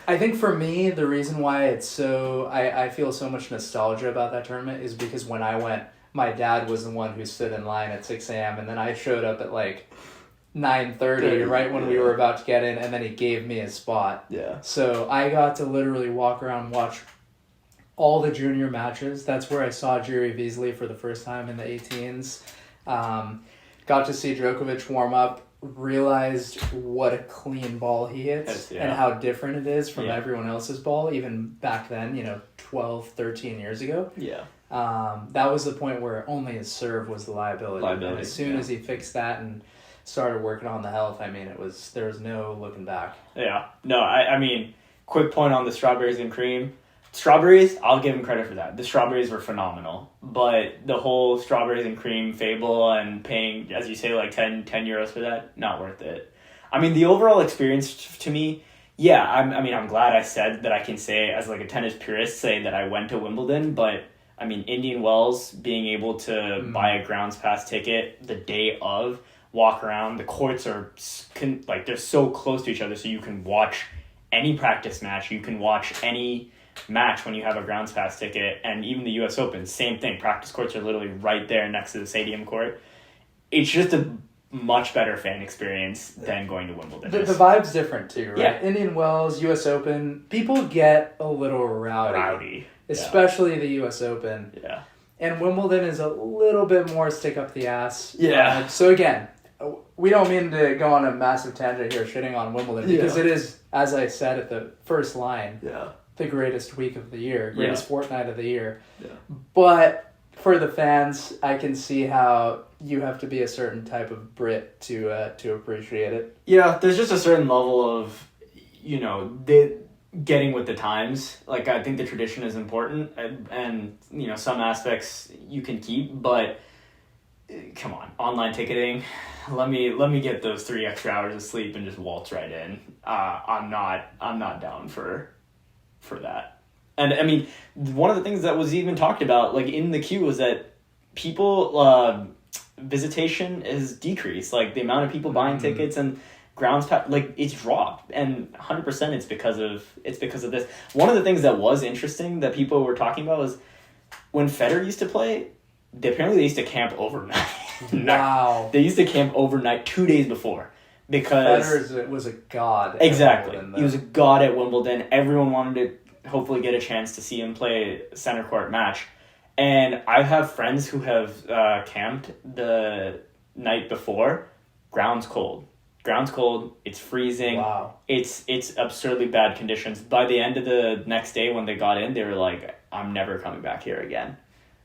I think for me, the reason why it's so... I feel so much nostalgia about that tournament is because when I went, my dad was the one who stood in line at 6 a.m. and then I showed up at like 9:30, right when we were about to get in, and then he gave me a spot. Yeah. So I got to literally walk around and watch all the junior matches. That's where I saw Jerry Veasley for the first time in the 18s. got to see Djokovic warm up, realized what a clean ball he hits and how different it is from everyone else's ball, even back then, 12, 13 years ago. Yeah. That was the point where only his serve was the liability. And as soon as he fixed that and started working on the health, I mean, there was no looking back. Yeah. No, I mean, quick point on the strawberries and cream. Strawberries, I'll give him credit for that. The strawberries were phenomenal. But the whole strawberries and cream fable and paying, as you say, like 10 euros for that, not worth it. I mean, the overall experience to me, yeah, I'm glad I said that I can say, as like a tennis purist, say that I went to Wimbledon, but I mean, Indian Wells, being able to buy a grounds pass ticket the day of, walk around, the courts are, they're so close to each other, so you can watch any practice match, you can watch any match when you have a grounds pass ticket, and even the US Open, same thing. Practice courts are literally right there next to the stadium court. It's just a much better fan experience than going to Wimbledon. The vibe's different too, right? Yeah. Indian Wells, US Open, people get a little rowdy. Especially the US Open. Yeah. And Wimbledon is a little bit more stick up the ass. Yeah. So again, we don't mean to go on a massive tangent here shitting on Wimbledon because it is, as I said at the first line, the greatest week of the year, greatest fortnight of the year. Yeah. But for the fans, I can see how you have to be a certain type of Brit to appreciate it. Yeah, there's just a certain level of, getting with the times. Like, I think the tradition is important, and some aspects you can keep, but come on, online ticketing, let me get those 3 extra hours of sleep and just waltz right in. I'm not down for that. And I mean, one of the things that was even talked about, like in the queue, was that people visitation is decreased. Like the amount of people buying tickets and grounds pass, like it's dropped, and 100% it's because of this. One of the things that was interesting that people were talking about was when Federer used to play, apparently they used to camp overnight. Wow. They used to camp overnight 2 days before because Federer was a god. Exactly. He was a god at Wimbledon. Everyone wanted to hopefully get a chance to see him play a center court match. And I have friends who have camped the night before. Ground's cold. It's freezing. Wow. It's absurdly bad conditions. By the end of the next day when they got in, they were like, I'm never coming back here again.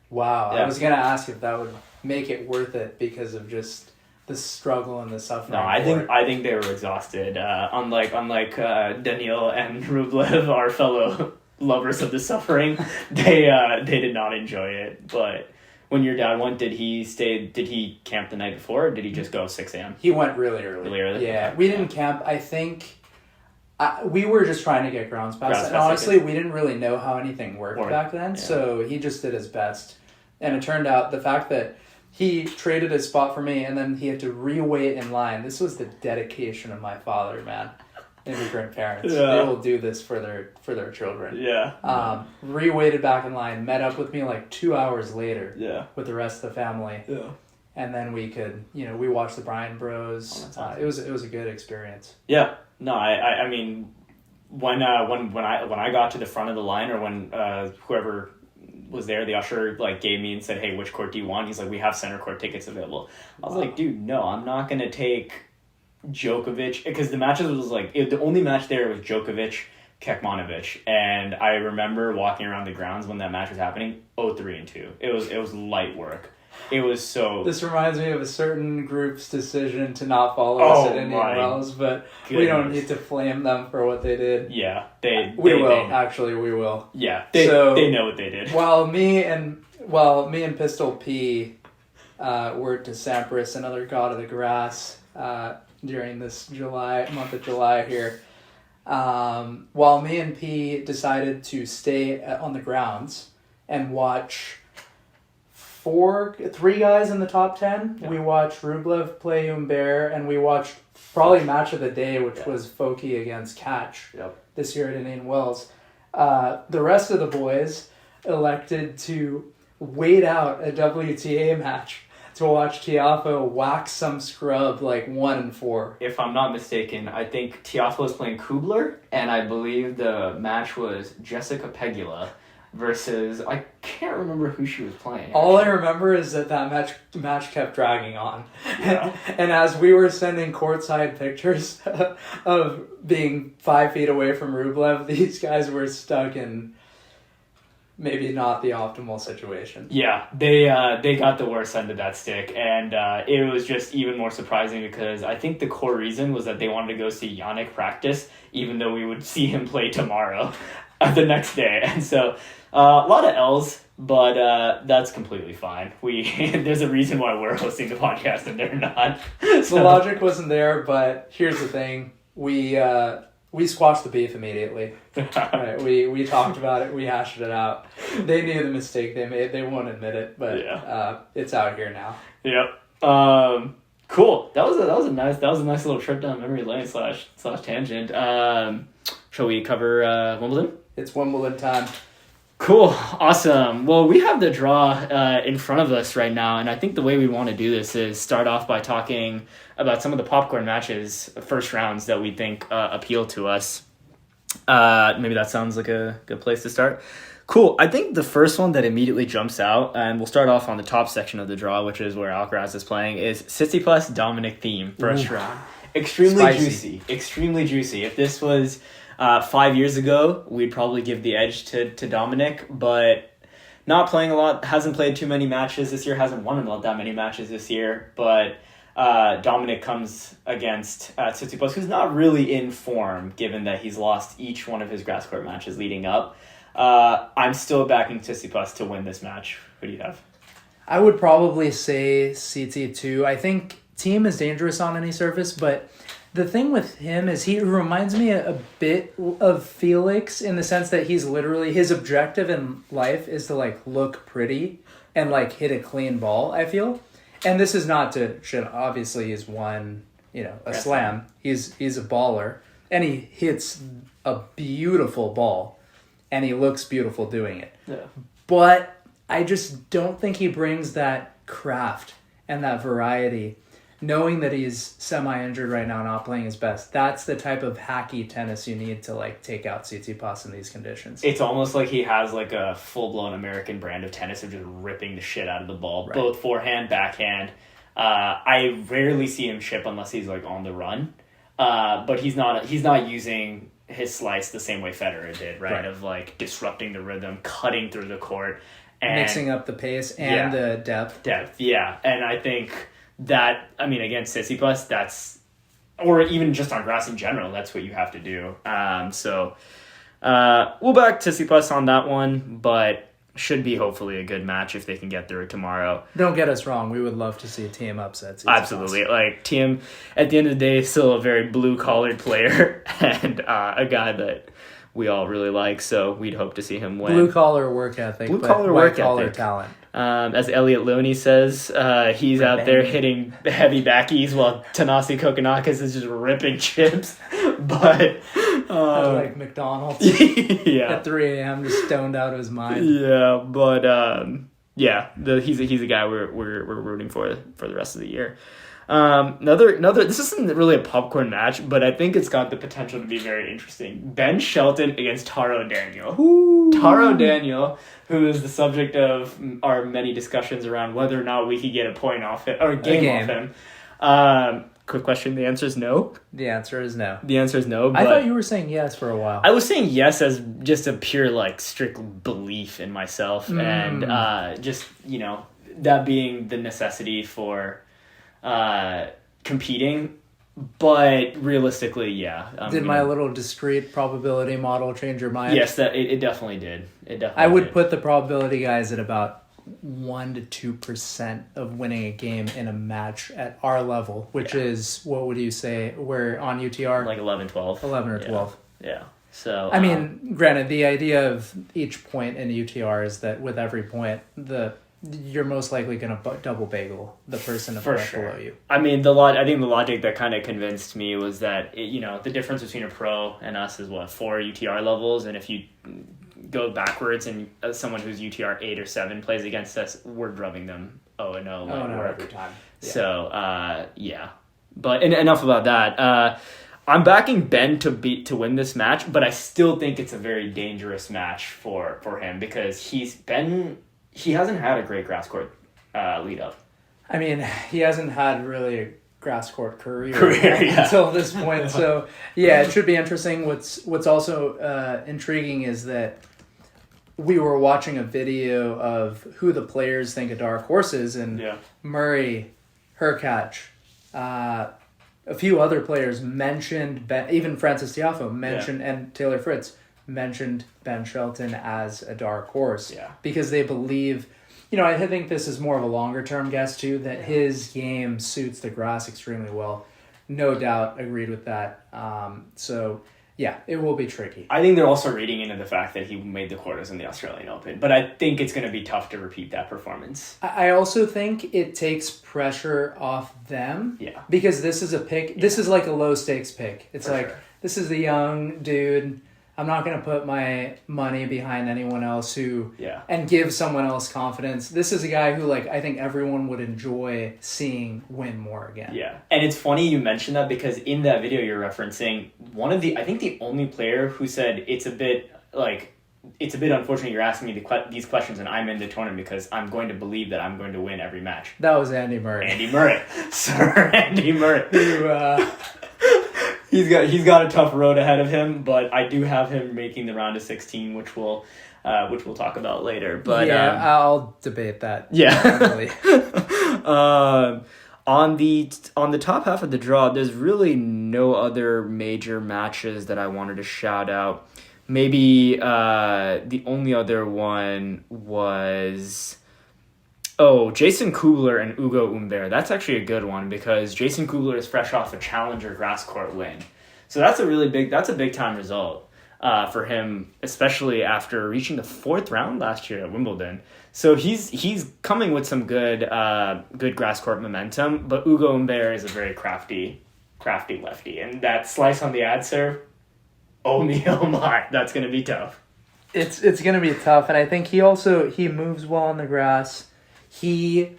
Wow. Yeah. I was going to ask if that would make it worth it because of just the struggle and the suffering. No, I think they were exhausted. Unlike Daniil and Rublev, our fellow lovers of the suffering, they did not enjoy it. But when your dad went, did he camp the night before, or did he just go 6 a.m.? He went really early. Really early? Yeah, we didn't camp. I think we were just trying to get grounds pass. And honestly, we didn't really know how anything worked back then, so he just did his best. And it turned out the fact that he traded his spot for me and then he had to re-wait in line. This was the dedication of my father, man. Immigrant parents. Yeah. They will do this for their children. Yeah. Re-waited back in line, met up with me like 2 hours later. Yeah. With the rest of the family. Yeah. And then we could, we watched the Bryan Bros. Oh, that's awesome. It was a good experience. Yeah. No, I mean, when I got to the front of the line, or when whoever was there, the usher gave me and said, hey, which court do you want? He's like, we have center court tickets available. I was like, dude, no, I'm not going to take Djokovic, because the matches was the only match there was Djokovic, Kekmanovic, and I remember walking around the grounds when that match was happening, 0-3-2. It was light work. It was so... This reminds me of a certain group's decision to not follow us at Indian Wells, but we don't need to flame them for what they did. Yeah, we will. Yeah, they know what they did. While me and Pistol P were to Sampras, another god of the grass, during this month of July here, while me and P decided to stay on the grounds and watch 3 guys in the top 10. Yeah. We watched Rublev play Humbert, and we watched probably match of the day, which was Foki against Catch this year at Indian Wells. The rest of the boys elected to wait out a WTA match to watch Tiafoe whack some scrub 1-4. If I'm not mistaken, I think Tiafoe was playing Kubler, and I believe the match was Jessica Pegula versus I can't remember who she was playing. All I remember is that match kept dragging on. Yeah. And as we were sending courtside pictures of being 5 feet away from Rublev, these guys were stuck in maybe not the optimal situation. Yeah, they got the worst end of that stick, and it was just even more surprising because I think the core reason was that they wanted to go see Yannick practice, even though we would see him play tomorrow, the next day, and so a lot of L's, but that's completely fine. There's a reason why we're hosting the podcast and they're not. The logic wasn't there, but here's the thing: we squashed the beef immediately. Right, we talked about it. We hashed it out. They knew the mistake they made. They won't admit it, but it's out here now. Yep. Cool. That was a nice little trip down memory lane slash tangent. Shall we cover Wimbledon? It's Wimbledon time. Cool. Awesome. Well, we have the draw in front of us right now, and I think the way we want to do this is start off by talking about some of the popcorn matches, first rounds that we think appeal to us. Maybe that sounds like a good place to start. Cool. I think the first one that immediately jumps out, and we'll start off on the top section of the draw, which is where Alcaraz is playing, is Tsitsipas Dominic theme first round. Extremely Spicy. juicy. If this was 5 years ago, we'd probably give the edge to Dominic, but not playing a lot, hasn't played too many matches this year, hasn't won that many matches this year, but Dominic comes against Tsitsipas, who's not really in form, given that he's lost each one of his grass court matches leading up. I'm still backing Tsitsipas to win this match. Who do you have? I would probably say CT2. I think Thiem is dangerous on any surface, but the thing with him is he reminds me a bit of Felix in the sense that he's literally, his objective in life is to like look pretty and like hit a clean ball, I feel. And this is not to shit. Obviously he's won, a slam. He's a baller and he hits a beautiful ball and he looks beautiful doing it. Yeah. But I just don't think he brings that craft and that variety. Knowing that he's semi-injured right now, not playing his best, that's the type of hacky tennis you need to like take out Tsitsipas in these conditions. It's almost like he has like a full-blown American brand of tennis of just ripping the shit out of the ball, right. Both forehand, backhand. I rarely see him chip unless he's like on the run, but he's not using his slice the same way Federer did, right? Of like disrupting the rhythm, cutting through the court, and mixing up the pace and the depth. Yeah, and I think that, I mean, against Tsitsipas, that's, or even just on grass in general, that's what you have to do. So we'll back Tsitsipas on that one, but should be hopefully a good match if they can get through it tomorrow. Don't get us wrong. We would love to see Thiem upset Tsitsipas. Absolutely. Like, Thiem, at the end of the day, is still a very blue-collared player and a guy that we all really like, so we'd hope to see him win. Blue-collar work ethic, but white-collar talent. As Elliot Loney says, he's out there hitting heavy backies while Tanasi Kokonakis is just ripping chips. But like McDonald's at 3 a.m. just stoned out of his mind. Yeah, but he's a guy we're rooting for the rest of the year. Another this isn't really a popcorn match, but I think it's got the potential to be very interesting. Ben Shelton against Taro Daniel. Ooh. Taro Daniel, who is the subject of our many discussions around whether or not we could get a point off it or a game off him. Quick question, the answer is no. The answer is no. But I thought you were saying yes for a while. I was saying yes as just a pure like strict belief in myself and just, that being the necessity for competing, but realistically, did my little discrete probability model change your mind? Yes, that it definitely did. I would put the probability guys at about 1% to 2% of winning a game in a match at our level, which is, what would you say, we're on UTR? Like 11, 12. 11 or 12. Yeah. So I mean, granted, the idea of each point in UTR is that with every point, you're most likely going to double bagel the person below you. I mean, I think the logic that kind of convinced me was that, the difference between a pro and us is 4 UTR levels. And if you go backwards and someone who's UTR 8 or 7 plays against us, we're drubbing them 0-0 every time. Yeah. So, But enough about that. I'm backing Ben to win this match, but I still think it's a very dangerous match for him because he hasn't had a great grass court lead up. I mean, he hasn't had really a grass court career Yeah. until this point. So yeah, it should be interesting. What's also intriguing is that we were watching a video of who the players think a dark horse is, and Murray, Hurkacz, a few other players mentioned even Francis Tiafoe mentioned and Taylor Fritz mentioned Ben Shelton as a dark horse because they believe, I think this is more of a longer term guess too, that his game suits the grass extremely well. No doubt agreed with that. So yeah, it will be tricky. I think they're also reading into the fact that he made the quarters in the Australian Open, but I think it's going to be tough to repeat that performance. I also think it takes pressure off them. Yeah. Because this is a pick. This is like a low stakes pick. It's this is the young dude. I'm not going to put my money behind anyone else and give someone else confidence. This is a guy who, I think everyone would enjoy seeing win more again. Yeah. And it's funny you mentioned that because in that video you're referencing, I think the only player who said it's a bit unfortunate you're asking me these questions and I'm in the tournament because I'm going to believe that I'm going to win every match. That was Andy Murray. Sir Andy Murray. Who, He's got a tough road ahead of him, but I do have him making the round of 16, which we'll talk about later. But I'll debate that. Yeah. On the top half of the draw, there's really no other major matches that I wanted to shout out. Maybe the only other one was Jason Kubler and Ugo Humbert. That's actually a good one because Jason Kubler is fresh off a challenger grass court win. So that's a big time result for him, especially after reaching the 4th round last year at Wimbledon. So he's coming with some good grass court momentum, but Ugo Humbert is a very crafty lefty. And that slice on the ad serve, oh my, that's going to be tough. It's going to be tough, and I think he moves well on the grass. He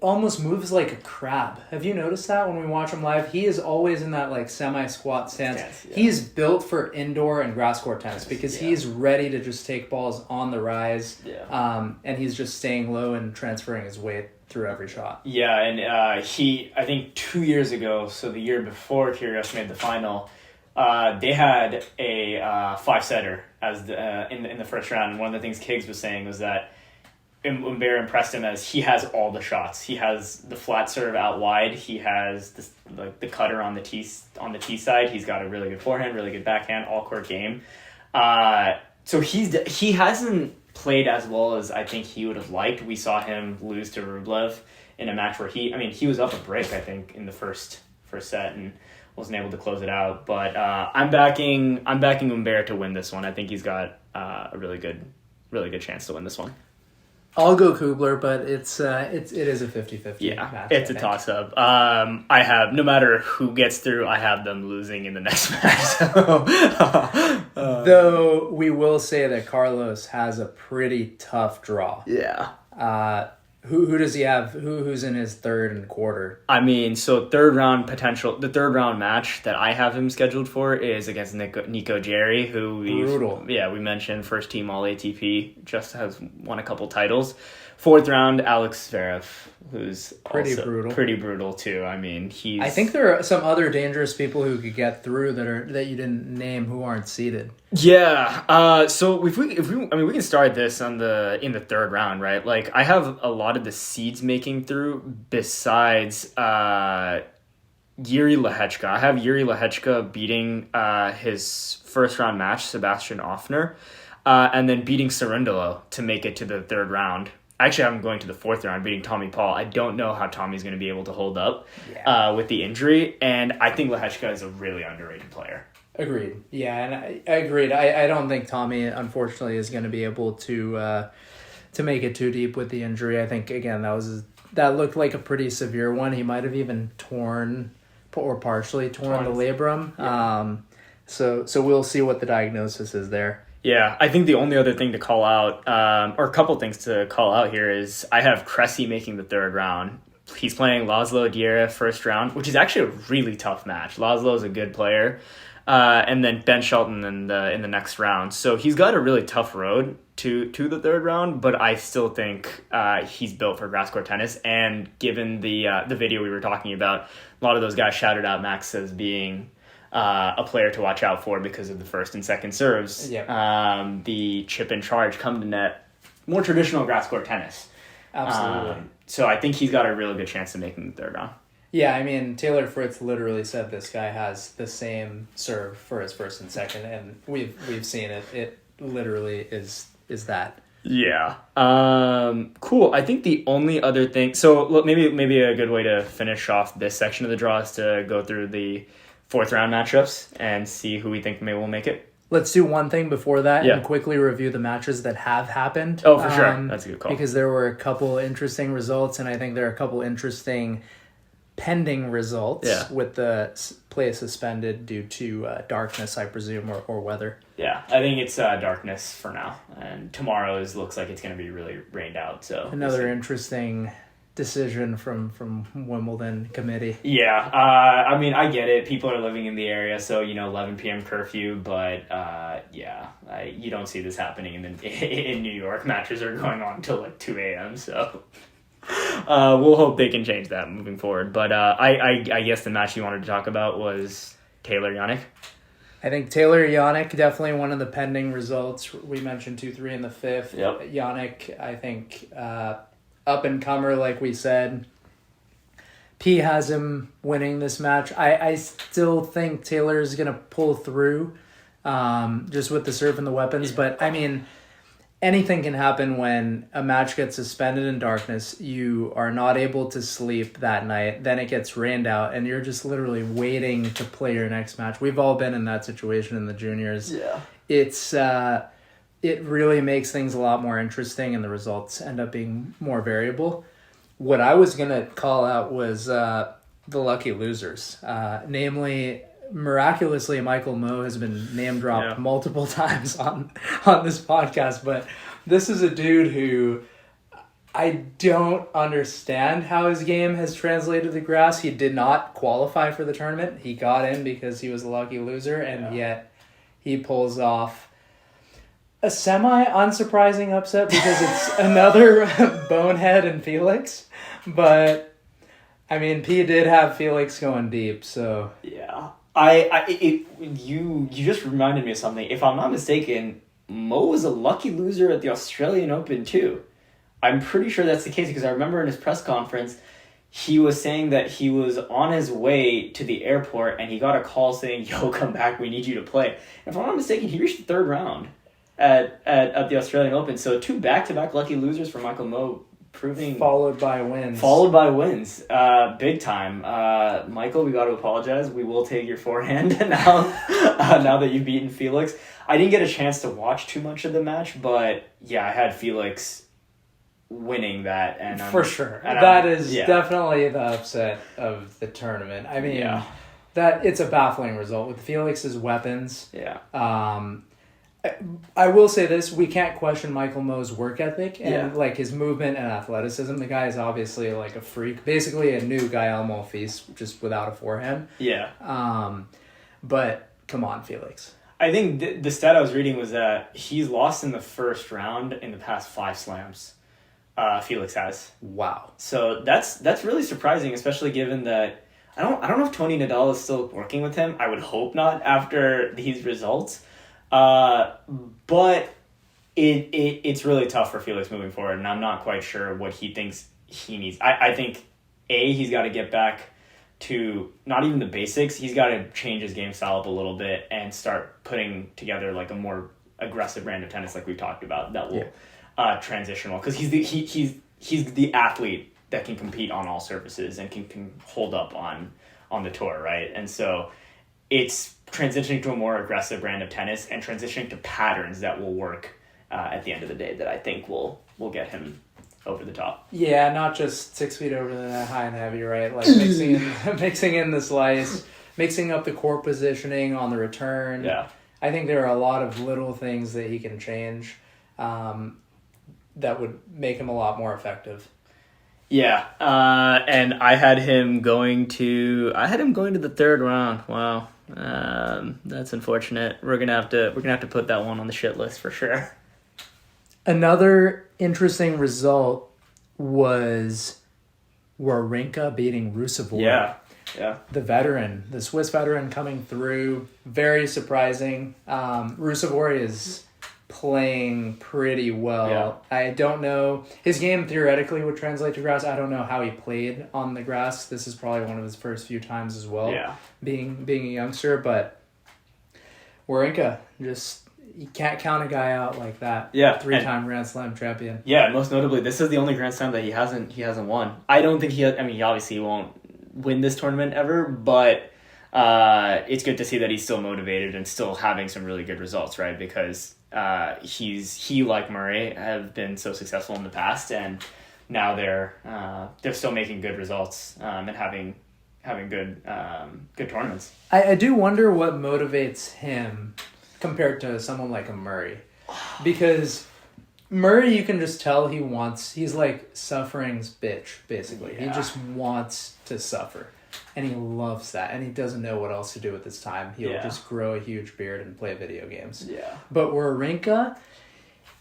almost moves like a crab. Have you noticed that when we watch him live? He is always in that semi-squat stance. Yeah. He's built for indoor and grass court tennis because he's ready to just take balls on the rise. Yeah. And he's just staying low and transferring his weight through every shot. Yeah, and I think 2 years ago, so the year before Kyrgios made the final, they had a 5-setter as in the first round. And one of the things Kiggs was saying was that Humbert impressed him as he has all the shots. He has the flat serve out wide. He has the cutter on the tee side. He's got a really good forehand, really good backhand, all court game. So he hasn't played as well as I think he would have liked. We saw him lose to Rublev in a match where he was up a break I think in the first set and wasn't able to close it out. But I'm backing Humbert to win this one. I think he's got a really good chance to win this one. I'll go Kubler, but it is a 50-50 match. It's a toss-up. I have, no matter who gets through, I have them losing in the next match. Though we will say that Carlos has a pretty tough draw. Yeah. Who does he have? Who's in his third and quarter? I mean, so the third round match that I have him scheduled for is against Nico Jerry, who we mentioned, first team all ATP, just has won a couple titles. 4th round, Alex Zverev, who's pretty brutal too. I mean, I think there are some other dangerous people who could get through that you didn't name who aren't seeded. Yeah. So if we can start this in the 3rd round, right? I have a lot of the seeds making through besides Yuri Lehechka. I have Yuri Lehechka beating his first round match, Sebastian Offner, and then beating Cerundolo to make it to the 3rd round. Actually, I'm going to the 4th round, beating Tommy Paul. I don't know how Tommy's going to be able to hold up with the injury, and I think Lehechka is a really underrated player. Agreed. Yeah, and I agreed. I don't think Tommy, unfortunately, is going to be able to make it too deep with the injury. I think, again, that looked like a pretty severe one. He might have even torn or partially torn the labrum. Yeah. So we'll see what the diagnosis is there. Yeah, I think the only other thing to call out, or a couple things to call out here, is I have Cressy making the 3rd round. he's playing Laszlo Diera first round, which is actually a really tough match. Laszlo is a good player. And then Ben Shelton in the next round. So he's got a really tough road to the third round, but I still think he's built for grass court tennis. And given the video we were talking about, a lot of those guys shouted out Max as being a player to watch out for because of the first and second serves. Yeah. The chip and charge, come to net, more traditional grass court tennis. Absolutely. So I think he's got a really good chance of making the third round. Yeah, I mean, Taylor Fritz literally said this guy has the same serve for his first and second, and we've seen it. It literally is that. Yeah. Cool. I think the only other thing, so look, maybe a good way to finish off this section of the draw is to go through the fourth round matchups and see who we think will make it. Let's do one thing before that and quickly review the matches that have happened. Oh, for sure. That's a good call. Because there were a couple interesting results, and I think there are a couple interesting pending results with the play suspended due to darkness, I presume, or weather. Yeah, I think it's darkness for now, and tomorrow looks like it's going to be really rained out. So another interesting decision from Wimbledon committee. Yeah, I mean, I get it. People are living in the area, so 11 p.m. curfew, but you don't see this happening in New York. Matches are going on until like 2 a.m. So. We'll hope they can change that moving forward. But I guess the match you wanted to talk about was Taylor Yannick. I think Taylor Yannick, definitely one of the pending results. We mentioned 2-3 in the fifth. Yep. Yannick, I think, up and comer, like we said. P has him winning this match. I still think Taylor's going to pull through just with the serve and the weapons. But, I mean, anything can happen when a match gets suspended in darkness. You are not able to sleep that night. Then it gets rained out, and you're just literally waiting to play your next match. We've all been in that situation in the juniors. Yeah. It's it really makes things a lot more interesting, and the results end up being more variable. What I was going to call out was the lucky losers. Namely, miraculously, Michael Moe has been name dropped multiple times on this podcast, but this is a dude who I don't understand how his game has translated to grass. He did not qualify for the tournament. He got in because he was a lucky loser, and yet he pulls off a semi-unsurprising upset because it's another bonehead in Felix. But, I mean, P did have Felix going deep, so... Yeah. You just reminded me of something. If I'm not mistaken, Mo was a lucky loser at the Australian Open too. I'm pretty sure that's the case because I remember in his press conference, he was saying that he was on his way to the airport and he got a call saying, "Yo, come back, we need you to play." And if I'm not mistaken, he reached the third round at the Australian Open. So 2 back-to-back lucky losers for Michael Mo. Proving followed by wins. Big time. Michael, we got to apologize. We will take your forehand now that you've beaten Felix. I didn't get a chance to watch too much of the match, but yeah, I had Felix winning that. And for sure. That is definitely the upset of the tournament. I mean, that it's a baffling result with Felix's weapons. Yeah. I will say this, we can't question Michael Moe's work ethic and like his movement and athleticism. The guy is obviously like a freak, basically a new Gael Monfils, just without a forehand. Yeah. But come on, Felix. I think the stat I was reading was that he's lost in the first round in the past 5 slams. Felix has. Wow. So that's really surprising, especially given that I don't know if Tony Nadal is still working with him. I would hope not after these results. But it's really tough for Felix moving forward, and I'm not quite sure what he thinks he needs. I think, he's got to get back to not even the basics. He's got to change his game style up a little bit and start putting together like a more aggressive brand of tennis like we talked about that will transitional. Because he's the athlete that can compete on all surfaces and can hold up on the tour, right? And so it's transitioning to a more aggressive brand of tennis and transitioning to patterns that will work at the end of the day that I think will get him over the top. Yeah, not just 6 feet over the high and heavy, right? Like mixing in the slice, mixing up the court positioning on the return. Yeah. I think there are a lot of little things that he can change that would make him a lot more effective. Yeah, and I had him going to the third round. Wow, that's unfortunate. We're gonna have to put that one on the shit list for sure. Another interesting result was Wawrinka beating Rusevori. Yeah. The Swiss veteran coming through. Very surprising. Rusevori is playing pretty well. Yeah. I don't know. His game theoretically would translate to grass. I don't know how he played on the grass. This is probably one of his first few times as well. Yeah. Being a youngster, but Wawrinka, just you can't count a guy out like that. Yeah. 3-time Grand Slam champion. Yeah, most notably, this is the only Grand Slam that he hasn't won. I don't think he obviously won't win this tournament ever, but it's good to see that he's still motivated and still having some really good results, right? Because he like Murray have been so successful in the past, and now they're still making good results and having good tournaments. I do wonder what motivates him compared to someone like a Murray, because Murray, you can just tell he's like suffering's bitch, basically. Yeah. He just wants to suffer, and he loves that, and he doesn't know what else to do with his time. He'll just grow a huge beard and play video games. Yeah. But Wawrinka,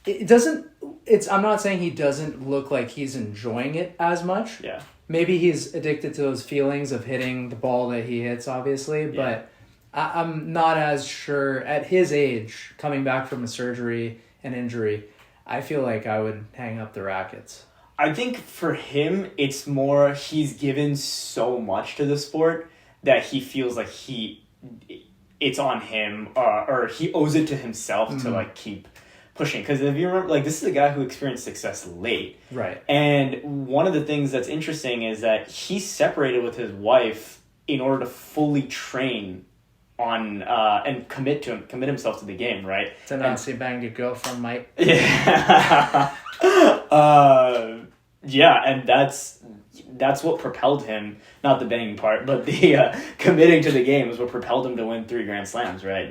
I'm not saying he doesn't look like he's enjoying it as much. Yeah. Maybe he's addicted to those feelings of hitting the ball that he hits, obviously, but I'm not as sure. At his age, coming back from a surgery and injury, I feel like I would hang up the rackets. I think for him, it's more he's given so much to the sport that he feels like it's on him, or he owes it to himself to like keep pushing. Because if you remember, like, this is a guy who experienced success late. Right. And one of the things that's interesting is that he separated with his wife in order to fully train on and commit himself to the game, right? It's a nasty bang to go from Mike. Yeah. Yeah, and that's what propelled him, not the banging part, but the committing to the game is what propelled him to win 3 Grand Slams, right?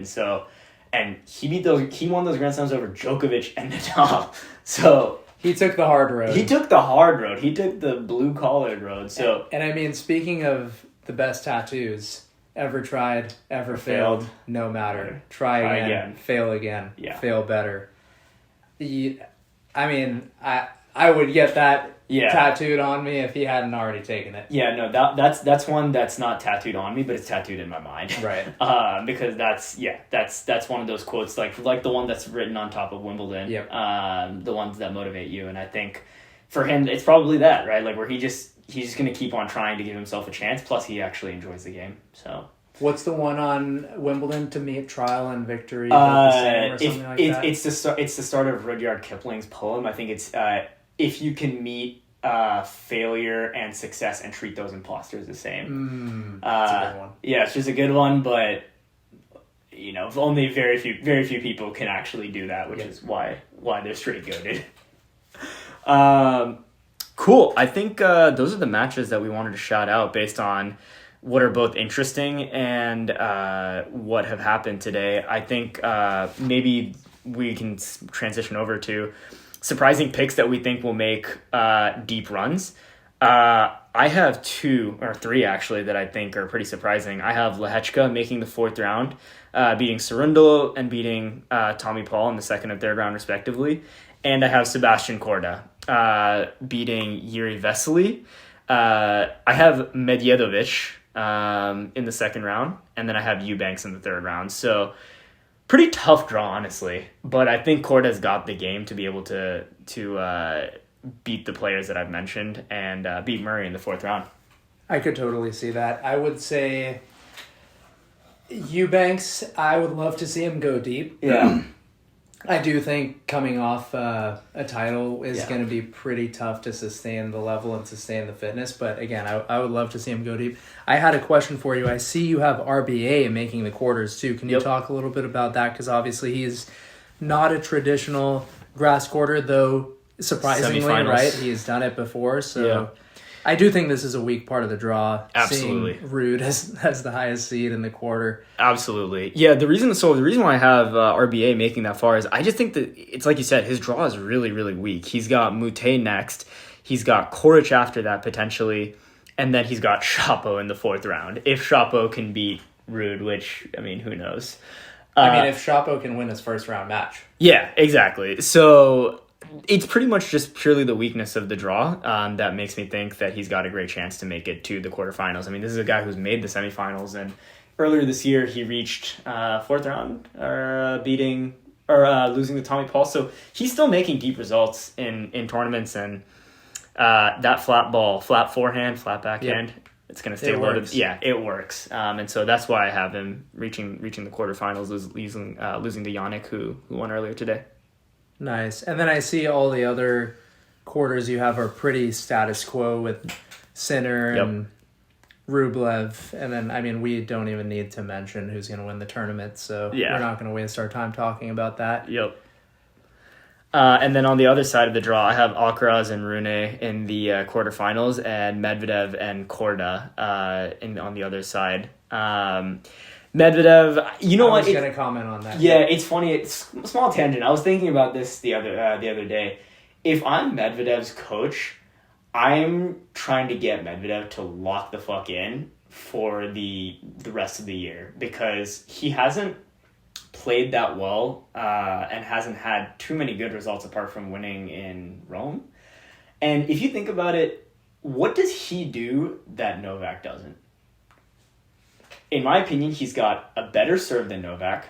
And he won those Grand Slams over Djokovic and Nadal. So he took the hard road. He took the hard road. He took the blue collared road. So and I mean, speaking of the best tattoos, ever tried, ever failed, no matter. Try again, fail again, fail better. I mean, I would get that tattooed on me if he hadn't already taken it. Yeah, no, that's one that's not tattooed on me, but it's tattooed in my mind. Right. Because that's one of those quotes like the one that's written on top of Wimbledon. Yep. The ones that motivate you, and I think for him it's probably that, right? Like where he's just gonna keep on trying to give himself a chance. Plus, he actually enjoys the game. So. What's the one on Wimbledon to meet trial and victory? The same or something like that? It's the start of Rudyard Kipling's poem. I think it's if you can meet failure and success and treat those imposters the same. That's a good one. Yeah, it's just a good one, but only very few people can actually do that, which is why they're straight goated. Cool. I think those are the matches that we wanted to shout out based on what are both interesting and what have happened today. I think maybe we can transition over to surprising picks that we think will make deep runs. I have 2 or 3 actually that I think are pretty surprising. I have Lehechka making the 4th round, beating Cerundolo and beating Tommy Paul in the 2nd and 3rd round respectively. And I have Sebastian Korda beating Yuri Vesely. I have Medvedovic in the 2nd round, and then I have Eubanks in the 3rd round. So pretty tough draw, honestly. But I think Korda's got the game to be able to beat the players that I've mentioned and beat Murray in the 4th round. I could totally see that. I would say Eubanks, I would love to see him go deep. Yeah. I do think coming off a title is going to be pretty tough to sustain the level and sustain the fitness. But again, I would love to see him go deep. I had a question for you. I see you have RBA making the quarters too. Can you talk a little bit about that? Because obviously he's not a traditional grass quarter, though surprisingly, right? He's done it before. So I do think this is a weak part of the draw. Absolutely. Seeing Ruud as the highest seed in the quarter. Absolutely. Yeah, the reason why I have RBA making that far is I just think that it's like you said, his draw is really, really weak. He's got Mute next. He's got Coric after that, potentially. And then he's got Shapo in the 4th round. If Shapo can beat Ruud, which, I mean, who knows? If Shapo can win his first round match. Yeah, exactly. So it's pretty much just purely the weakness of the draw that makes me think that he's got a great chance to make it to the quarterfinals. I mean, this is a guy who's made the semifinals, and earlier this year he reached 4th round, losing to Tommy Paul. So he's still making deep results in tournaments, and that flat forehand, flat backhand. Yep. It's going to stay loaded. Works. Yeah, it works. And so that's why I have him reaching the quarterfinals, losing to Yannick, who won earlier today. Nice. And then I see all the other quarters you have are pretty status quo with Sinner and Rublev. And then, I mean, we don't even need to mention who's going to win the tournament. So we're not going to waste our time talking about that. Yep. And then on the other side of the draw, I have Alcaraz and Rune in the quarterfinals, and Medvedev and Korda on the other side. Medvedev, you know what? I was going to comment on that. Yeah, it's funny. It's a small tangent. I was thinking about this the other day. If I'm Medvedev's coach, I'm trying to get Medvedev to lock the fuck in for the rest of the year, because he hasn't played that well and hasn't had too many good results apart from winning in Rome. And if you think about it, what does he do that Novak doesn't? In my opinion, he's got a better serve than Novak.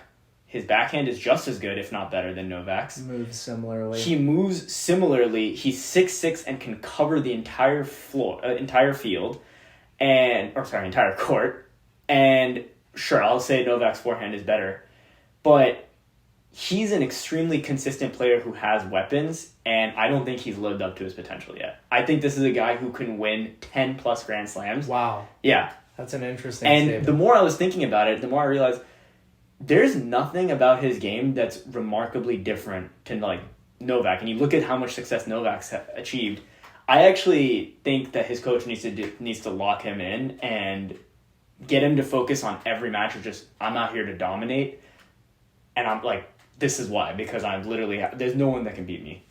His backhand is just as good, if not better, than Novak's. Moves similarly. He moves similarly. He's 6'6" and can cover the entire field, entire court. And sure, I'll say Novak's forehand is better, but he's an extremely consistent player who has weapons, and I don't think he's lived up to his potential yet. I think this is a guy who can win 10 plus Grand Slams. Wow. Yeah. That's an interesting statement. The more I was thinking about it, the more I realized there's nothing about his game that's remarkably different to like Novak. And you look at how much success Novak's achieved. I actually think that his coach needs to lock him in and get him to focus on every match of just, I'm out here to dominate. And I'm like, this is why, because I'm literally, there's no one that can beat me.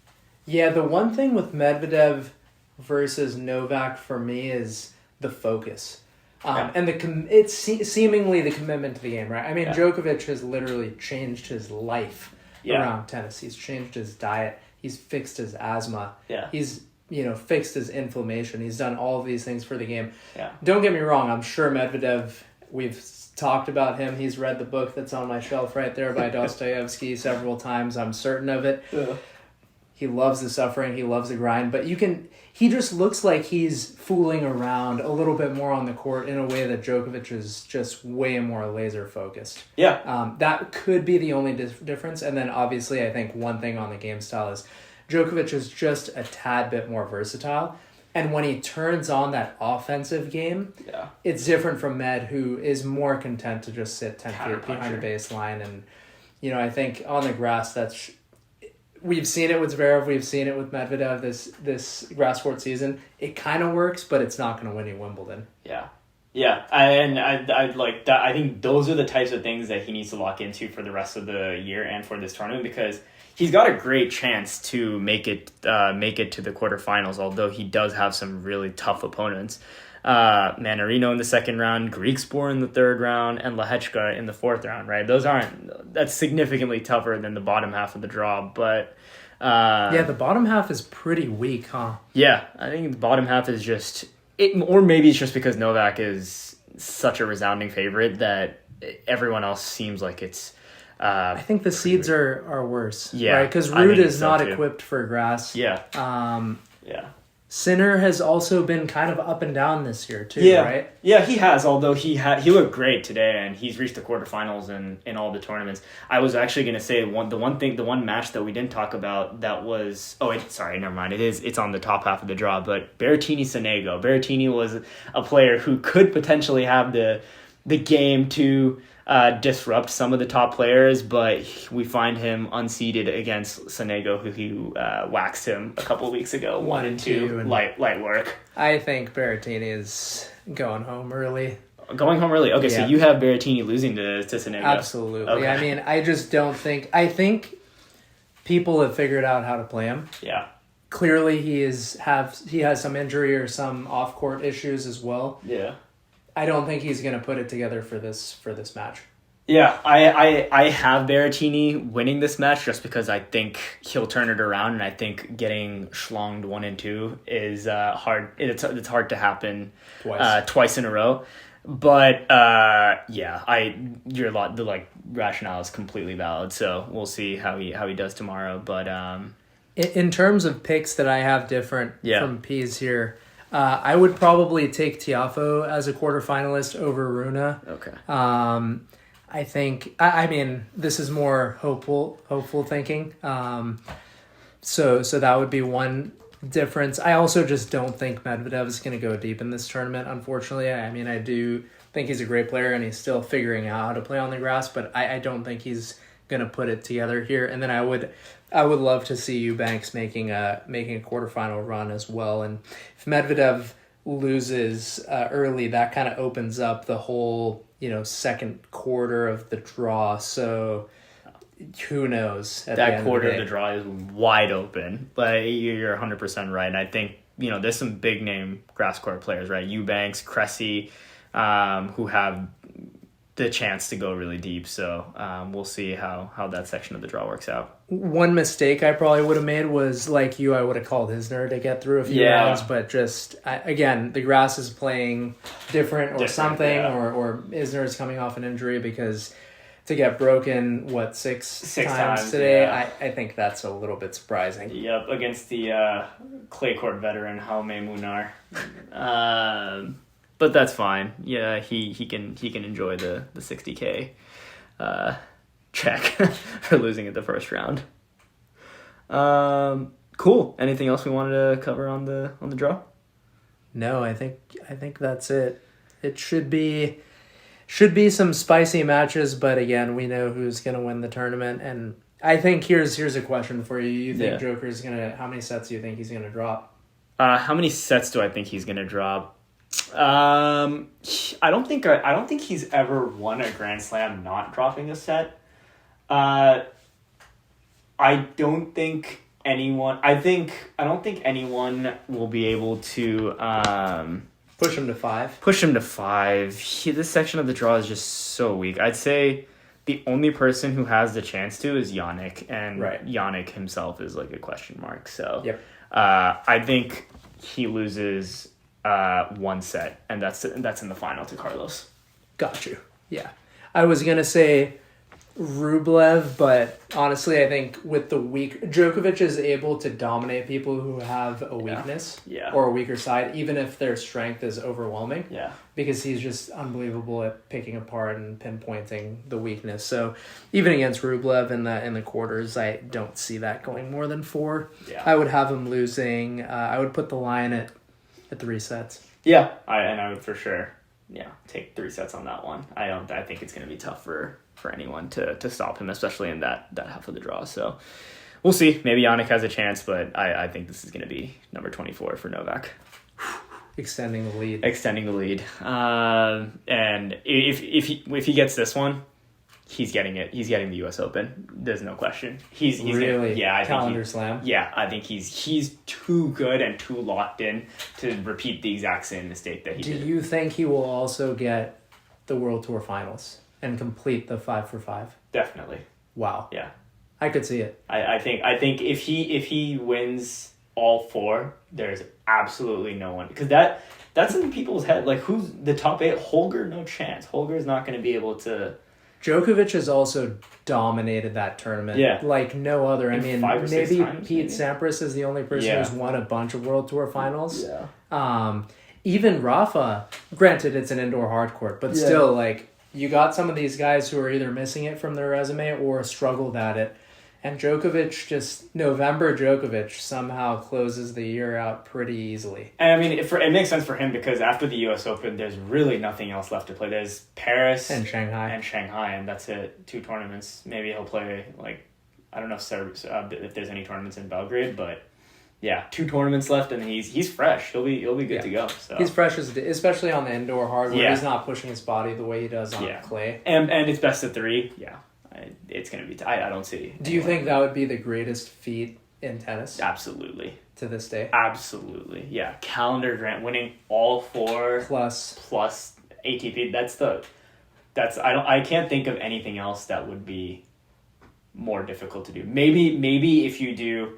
Yeah, the one thing with Medvedev versus Novak for me is the focus. And it's seemingly the commitment to the game, right? I mean, Djokovic has literally changed his life around tennis. He's changed his diet. He's fixed his asthma. Yeah. He's, fixed his inflammation. He's done all of these things for the game. Yeah. Don't get me wrong. I'm sure Medvedev, we've talked about him. He's read the book that's on my shelf right there by Dostoevsky several times. I'm certain of it. Yeah. He loves the suffering. He loves the grind. But he just looks like he's fooling around a little bit more on the court in a way that Djokovic is just way more laser focused. Yeah. That could be the only difference. And then obviously I think one thing on the game style is Djokovic is just a tad bit more versatile. And when he turns on that offensive game, it's different from Med, who is more content to just sit 10 feet behind the baseline. And, I think on the grass, we've seen it with Zverev, we've seen it with Medvedev this grass court season. It kind of works, but it's not going to win you Wimbledon. Yeah. Yeah, I like that. I think those are the types of things that he needs to lock into for the rest of the year and for this tournament, because he's got a great chance to make it to the quarterfinals, although he does have some really tough opponents. Manarino in the second round, Griekspoor in the third round, and Lehechka in the fourth round, right? That's significantly tougher than the bottom half of the draw, but the bottom half is pretty weak, huh? Yeah, I think the bottom half is just it, or maybe it's just because Novak is such a resounding favorite that everyone else seems like it's I think the seeds are worse. Yeah. Right? Because Ruud is not equipped for grass. Yeah. Yeah. Sinner has also been kind of up and down this year too, right? Yeah, he has, although he looked great today and he's reached the quarterfinals in all the tournaments. I was actually going to say the one match that we didn't talk about that was never mind. It's on the top half of the draw, but Berrettini-Sonego. Berrettini was a player who could potentially have the game to disrupt some of the top players, but we find him unseeded against Sonego, who waxed him a couple of weeks ago, 1-2, light work. I think Berrettini is going home early. Going home early? Okay, yeah. So you have Berrettini losing to Sonego. Absolutely. Okay. I mean, I just don't think... I think people have figured out how to play him. Yeah. clearly he has some injury or some off court issues as well. Yeah. I don't think he's going to put it together for this match. Yeah, I have Berrettini winning this match just because I think he'll turn it around, and I think getting schlonged 1 and 2 is hard. It's hard to happen twice in a row. But the rationale is completely valid. So we'll see how he does tomorrow. But in terms of picks that I have different from P's here, I would probably take Tiafoe as a quarterfinalist over Runa. Okay. I think, I mean, this is more hopeful thinking. So that would be one difference. I also just don't think Medvedev is going to go deep in this tournament, unfortunately. I mean, I do think he's a great player and he's still figuring out how to play on the grass, but I don't think he's going to put it together here. And then I would love to see Eubanks making a quarterfinal run as well. And if Medvedev loses early, that kind of opens up the whole second quarter of the draw. So who knows? That quarter of the draw is wide open. But you're 100% right. And I think there's some big name grass court players, right? Eubanks, Cressy, who have the chance to go really deep. So we'll see how that section of the draw works out. One mistake I probably would have made was, like you, I would have called Isner to get through a few rounds, but just, again, the grass is playing different something, or Isner is coming off an injury, because to get broken, six times today, I think that's a little bit surprising. Yep, against the clay court veteran, Jaume Munar. But that's fine. Yeah, he can enjoy the 60K check for losing at the first round. Cool. Anything else we wanted to cover on the draw? No, I think that's it. It should be some spicy matches, but again, we know who's going to win the tournament. And I think here's a question for you. You think Joker's how many sets do you think he's going to drop? How many sets do I think he's going to drop? I don't think he's ever won a Grand Slam not dropping a set. I don't think anyone will be able to push him to 5. This section of the draw is just so weak. I'd say the only person who has the chance to is Jannik, and Jannik himself is like a question mark. So I think he loses one set, and that's in the final to Carlos. Got you. Yeah. I was going to say Rublev, but honestly, I think with the Djokovic is able to dominate people who have a weakness or a weaker side, even if their strength is overwhelming. Yeah. Because he's just unbelievable at picking apart and pinpointing the weakness. So even against Rublev in the quarters, I don't see that going more than 4. Yeah. I would have him losing. I would put the line at 3 sets. Yeah, I would for sure. Yeah, take 3 sets on that one. I think it's going to be tough for anyone to stop him, especially in that half of the draw. So we'll see. Maybe Jannik has a chance, but I think this is going to be number 24 for Novak. Extending the lead. And if he gets this one, he's getting it. He's getting the U.S. Open. There's no question. He's really I calendar slam. Yeah, I think he's too good and too locked in to repeat the exact same mistake that he did. Do you think he will also get the World Tour Finals and complete the 5 for 5? Definitely. Wow. Yeah, I could see it. I think if he wins all 4, there's absolutely no one, because that's in people's head. Like, who's the top 8? Holger, no chance. Holger's not going to be able to. Djokovic has also dominated that tournament like no other. I mean, maybe Pete Sampras is the only person who's won a bunch of World Tour Finals. Yeah. Even Rafa, granted it's an indoor hard court, but still, like, you got some of these guys who are either missing it from their resume or struggled at it. And November Djokovic somehow closes the year out pretty easily. And I mean, it makes sense for him, because after the U.S. Open, there's really nothing else left to play. There's Paris and Shanghai, and that's it. 2 tournaments. Maybe he'll play, like, I don't know if there's any tournaments in Belgrade, but yeah, 2 tournaments left, and he's fresh. He'll be good to go. So he's fresh, especially on the indoor hard, where he's not pushing his body the way he does on clay. And it's best of 3. Yeah. It's going to be... I don't see... Do you think that would be the greatest feat in tennis Absolutely. to this day. Absolutely. Yeah. Calendar Grand winning all 4 plus ATP. I can't think of anything else that would be more difficult to do. Maybe if you do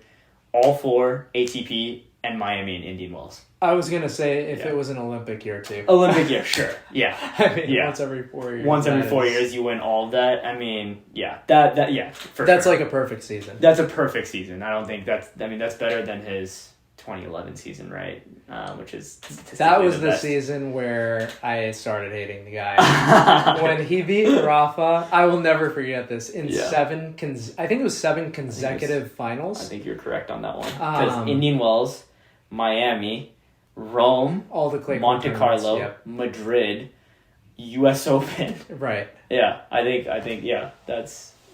all 4 ATP and Miami and Indian Wells. I was gonna say if it was an Olympic year too. Olympic year, sure. Yeah. I mean, once every 4 years. Once every 4 years you win all of that. I mean, yeah. That's like a perfect season. That's a perfect season. I don't think that's better than his 2011 season, right? Which is that was the season where I started hating the guy. When he beat Rafa, I will never forget this. In I think it was 7 consecutive finals. I think you're correct on that one. Because Indian Wells, Miami, Rome, all the clay Monte Carlo, Madrid, U.S. Open. Right. Yeah, I think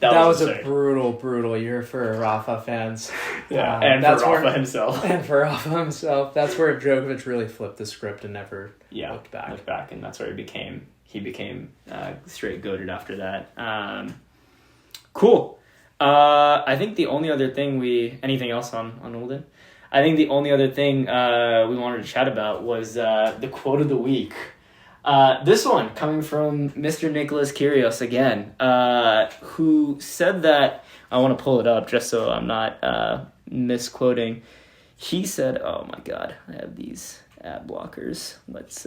that was a brutal year for Rafa fans. Yeah, and for Rafa himself. And for Rafa himself. That's where Djokovic really flipped the script and never looked back. And that's where he became straight goated after that. Cool. I think the only other thing anything else on Wimbledon? I think the only other thing we wanted to chat about was the quote of the week. This one coming from Mr. Nicholas Kyrgios again, who said that, I want to pull it up just so I'm not misquoting. He said, oh my god, I have these ad blockers. Let's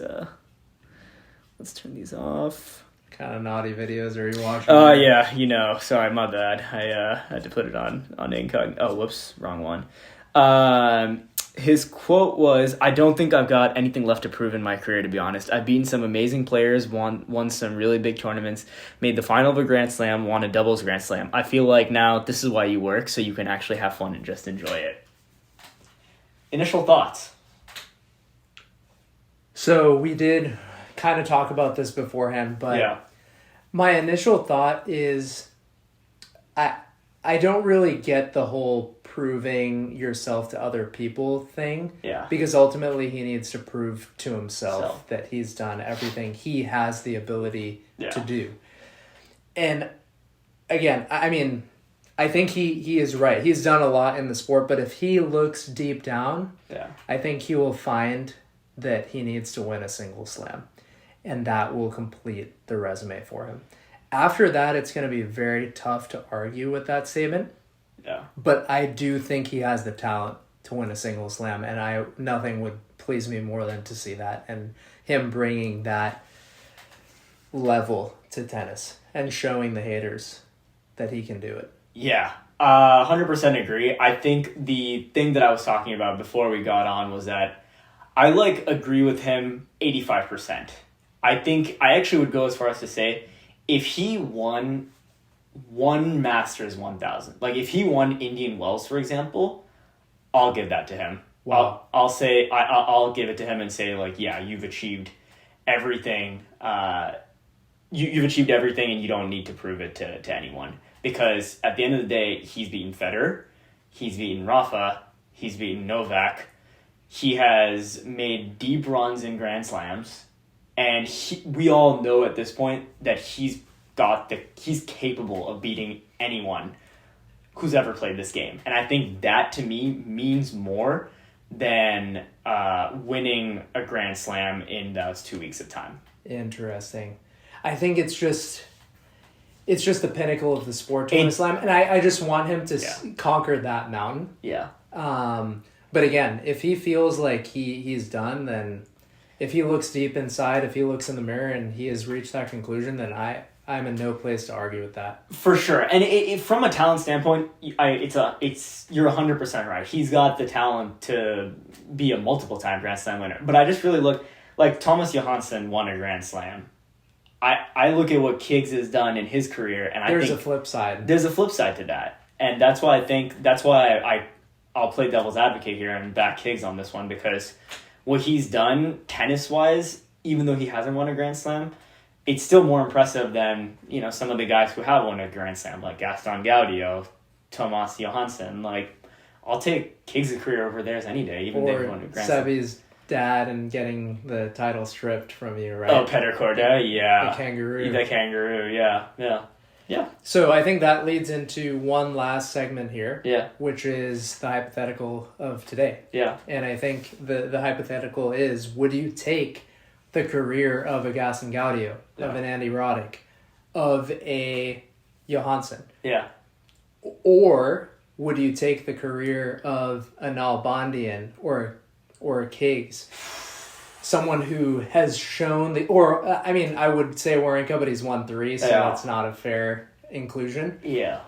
turn these off. Kind of naughty videos are you watching? Oh yeah, sorry, my bad. I had to put it on incognito. Oh, whoops, wrong one. His quote was, I don't think I've got anything left to prove in my career, to be honest. I've beaten some amazing players, won some really big tournaments, made the final of a Grand Slam, won a doubles Grand Slam. I feel like now this is why you work, so you can actually have fun and just enjoy it. Initial thoughts? So we did kind of talk about this beforehand, but my initial thought is I don't really get the whole proving yourself to other people thing. Yeah. Because ultimately he needs to prove to himself that he's done everything he has the ability to do. And again, I mean, I think he is right. He's done a lot in the sport, but if he looks deep down, I think he will find that he needs to win a single slam. And that will complete the resume for him. After that, it's going to be very tough to argue with that statement. Yeah. But I do think he has the talent to win a single slam, and nothing would please me more than to see that and him bringing that level to tennis and showing the haters that he can do it. Yeah, 100% agree. I think the thing that I was talking about before we got on was that I agree with him 85%. I think I actually would go as far as to say if he won one Masters 1000, if he won Indian Wells, for example, I'll give that to him. Wow. I'll say I'll give it to him and say you've achieved everything. You've achieved everything, and you don't need to prove it to anyone, because at the end of the day, he's beaten Federer, he's beaten Rafa, he's beaten Novak, he has made deep runs in Grand Slams, and we all know at this point that he's capable of beating anyone who's ever played this game. And I think that to me means more than winning a Grand Slam in those 2 weeks of time. Interesting. I think it's just the pinnacle of the sport to win a slam, and I just want him to conquer that mountain. Yeah. But again, if he feels like he's done, then if he looks deep inside, if he looks in the mirror and he has reached that conclusion, then I'm in no place to argue with that. For sure. And from a talent standpoint, you're 100% right. He's got the talent to be a multiple-time Grand Slam winner. But I just really look, Thomas Johansson won a Grand Slam. I look at what Kiggs has done in his career, and I think... There's a flip side. There's a flip side to that. And that's why I'll play devil's advocate here and back Kiggs on this one, because what he's done tennis-wise, even though he hasn't won a Grand Slam, it's still more impressive than, some of the guys who have won a Grand Slam, like Gaston Gaudio, Thomas Johansson. I'll take Kiggs' career over theirs any day, even if they won a Grand Slam. Sebi's dad and getting the title stripped from you, right? Oh, Peter Corda, yeah. The kangaroo, yeah. Yeah. So I think that leads into one last segment here. Yeah. Which is the hypothetical of today. Yeah. And I think the hypothetical is, would you take the career of a Gaston Gaudio, of an Andy Roddick, of a Johansson? Yeah. Or would you take the career of an Albondian or a Kiggs? Someone who has shown I would say Wawrinka, but he's won 3, so that's not a fair inclusion. Yeah.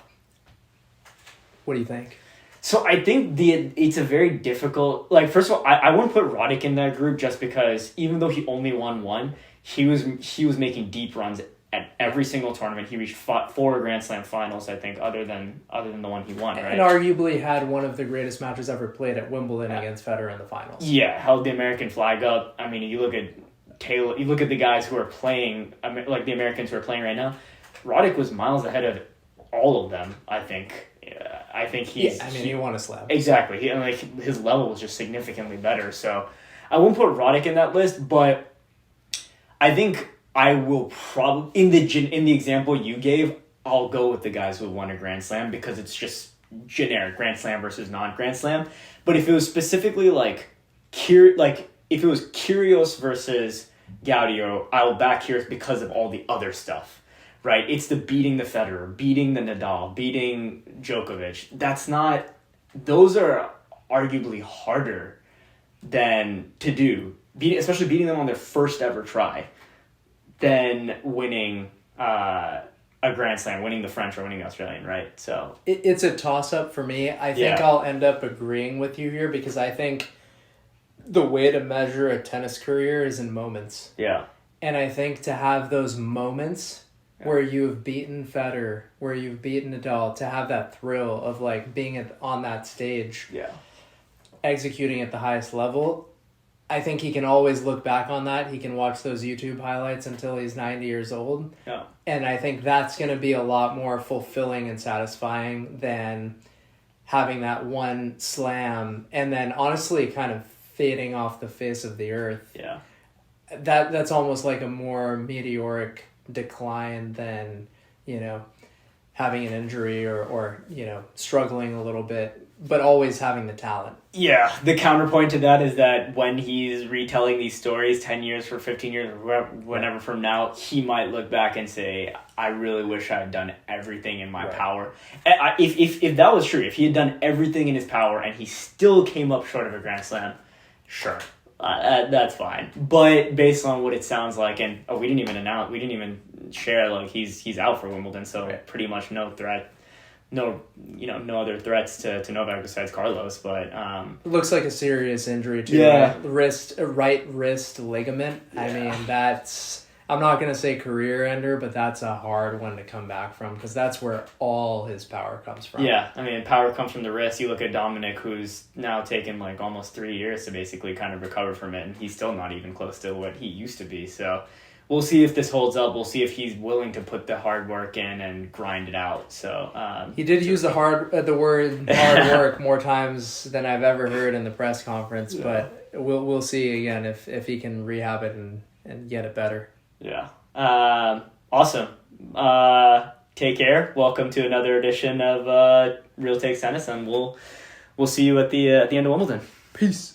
What do you think? So I think it's a very difficult, like, first of all, I wouldn't put Roddick in that group just because even though he only won 1, he was making deep runs at every single tournament. He reached 4 Grand Slam finals, I think, other than the one he won, right? And arguably had one of the greatest matches ever played at Wimbledon against Federer in the finals. Yeah, held the American flag up. I mean, you look at Taylor, you look at the guys who are playing, like the Americans who are playing right now, Roddick was miles ahead of all of them, I think. I think he won a slam. Exactly. His level was just significantly better. So I won't put Roddick in that list, but I think I will probably, in the example you gave, I'll go with the guys who won a Grand Slam because it's just generic Grand Slam versus non-Grand Slam. But if it was specifically if it was Kyrgios versus Gaudio, I will back Kyrgios because of all the other stuff, right? It's the beating the Federer, beating the Nadal, beating Djokovic. Those are arguably harder than to do, especially beating them on their first ever try, than winning a Grand Slam, winning the French or winning the Australian, right? So it's a toss-up for me. I think I'll end up agreeing with you here because I think the way to measure a tennis career is in moments. Yeah. And I think to have those moments where you've beaten Federer, where you've beaten Nadal, to have that thrill of being on that stage, executing at the highest level, I think he can always look back on that. He can watch those YouTube highlights until he's 90 years old. Yeah. And I think that's going to be a lot more fulfilling and satisfying than having that one slam and then honestly kind of fading off the face of the earth. Yeah. That's almost like a more meteoric decline than, having an injury or struggling a little bit, but always having the talent. Yeah, the counterpoint to that is that when he's retelling these stories 10 years or 15 years or whenever from now, he might look back and say, I really wish I had done everything in my power. If that was true, if he had done everything in his power and he still came up short of a Grand Slam, sure, that's fine. But based on what it sounds like, and we didn't even share, he's out for Wimbledon, so pretty much no threat. No other threats to Novak besides Carlos, but it looks like a serious injury to right wrist ligament. Yeah. I mean, I'm not going to say career ender, but that's a hard one to come back from because that's where all his power comes from. Yeah, I mean, power comes from the wrist. You look at Dominic, who's now taken almost 3 years to basically kind of recover from it, and he's still not even close to what he used to be. So we'll see if this holds up. We'll see if he's willing to put the hard work in and grind it out. So he did use the word hard work more times than I've ever heard in the press conference. But we'll see again if he can rehab it and get it better. Yeah. Awesome. Take care. Welcome to another edition of Real Takes Tennis, and we'll see you at the end of Wimbledon. Peace.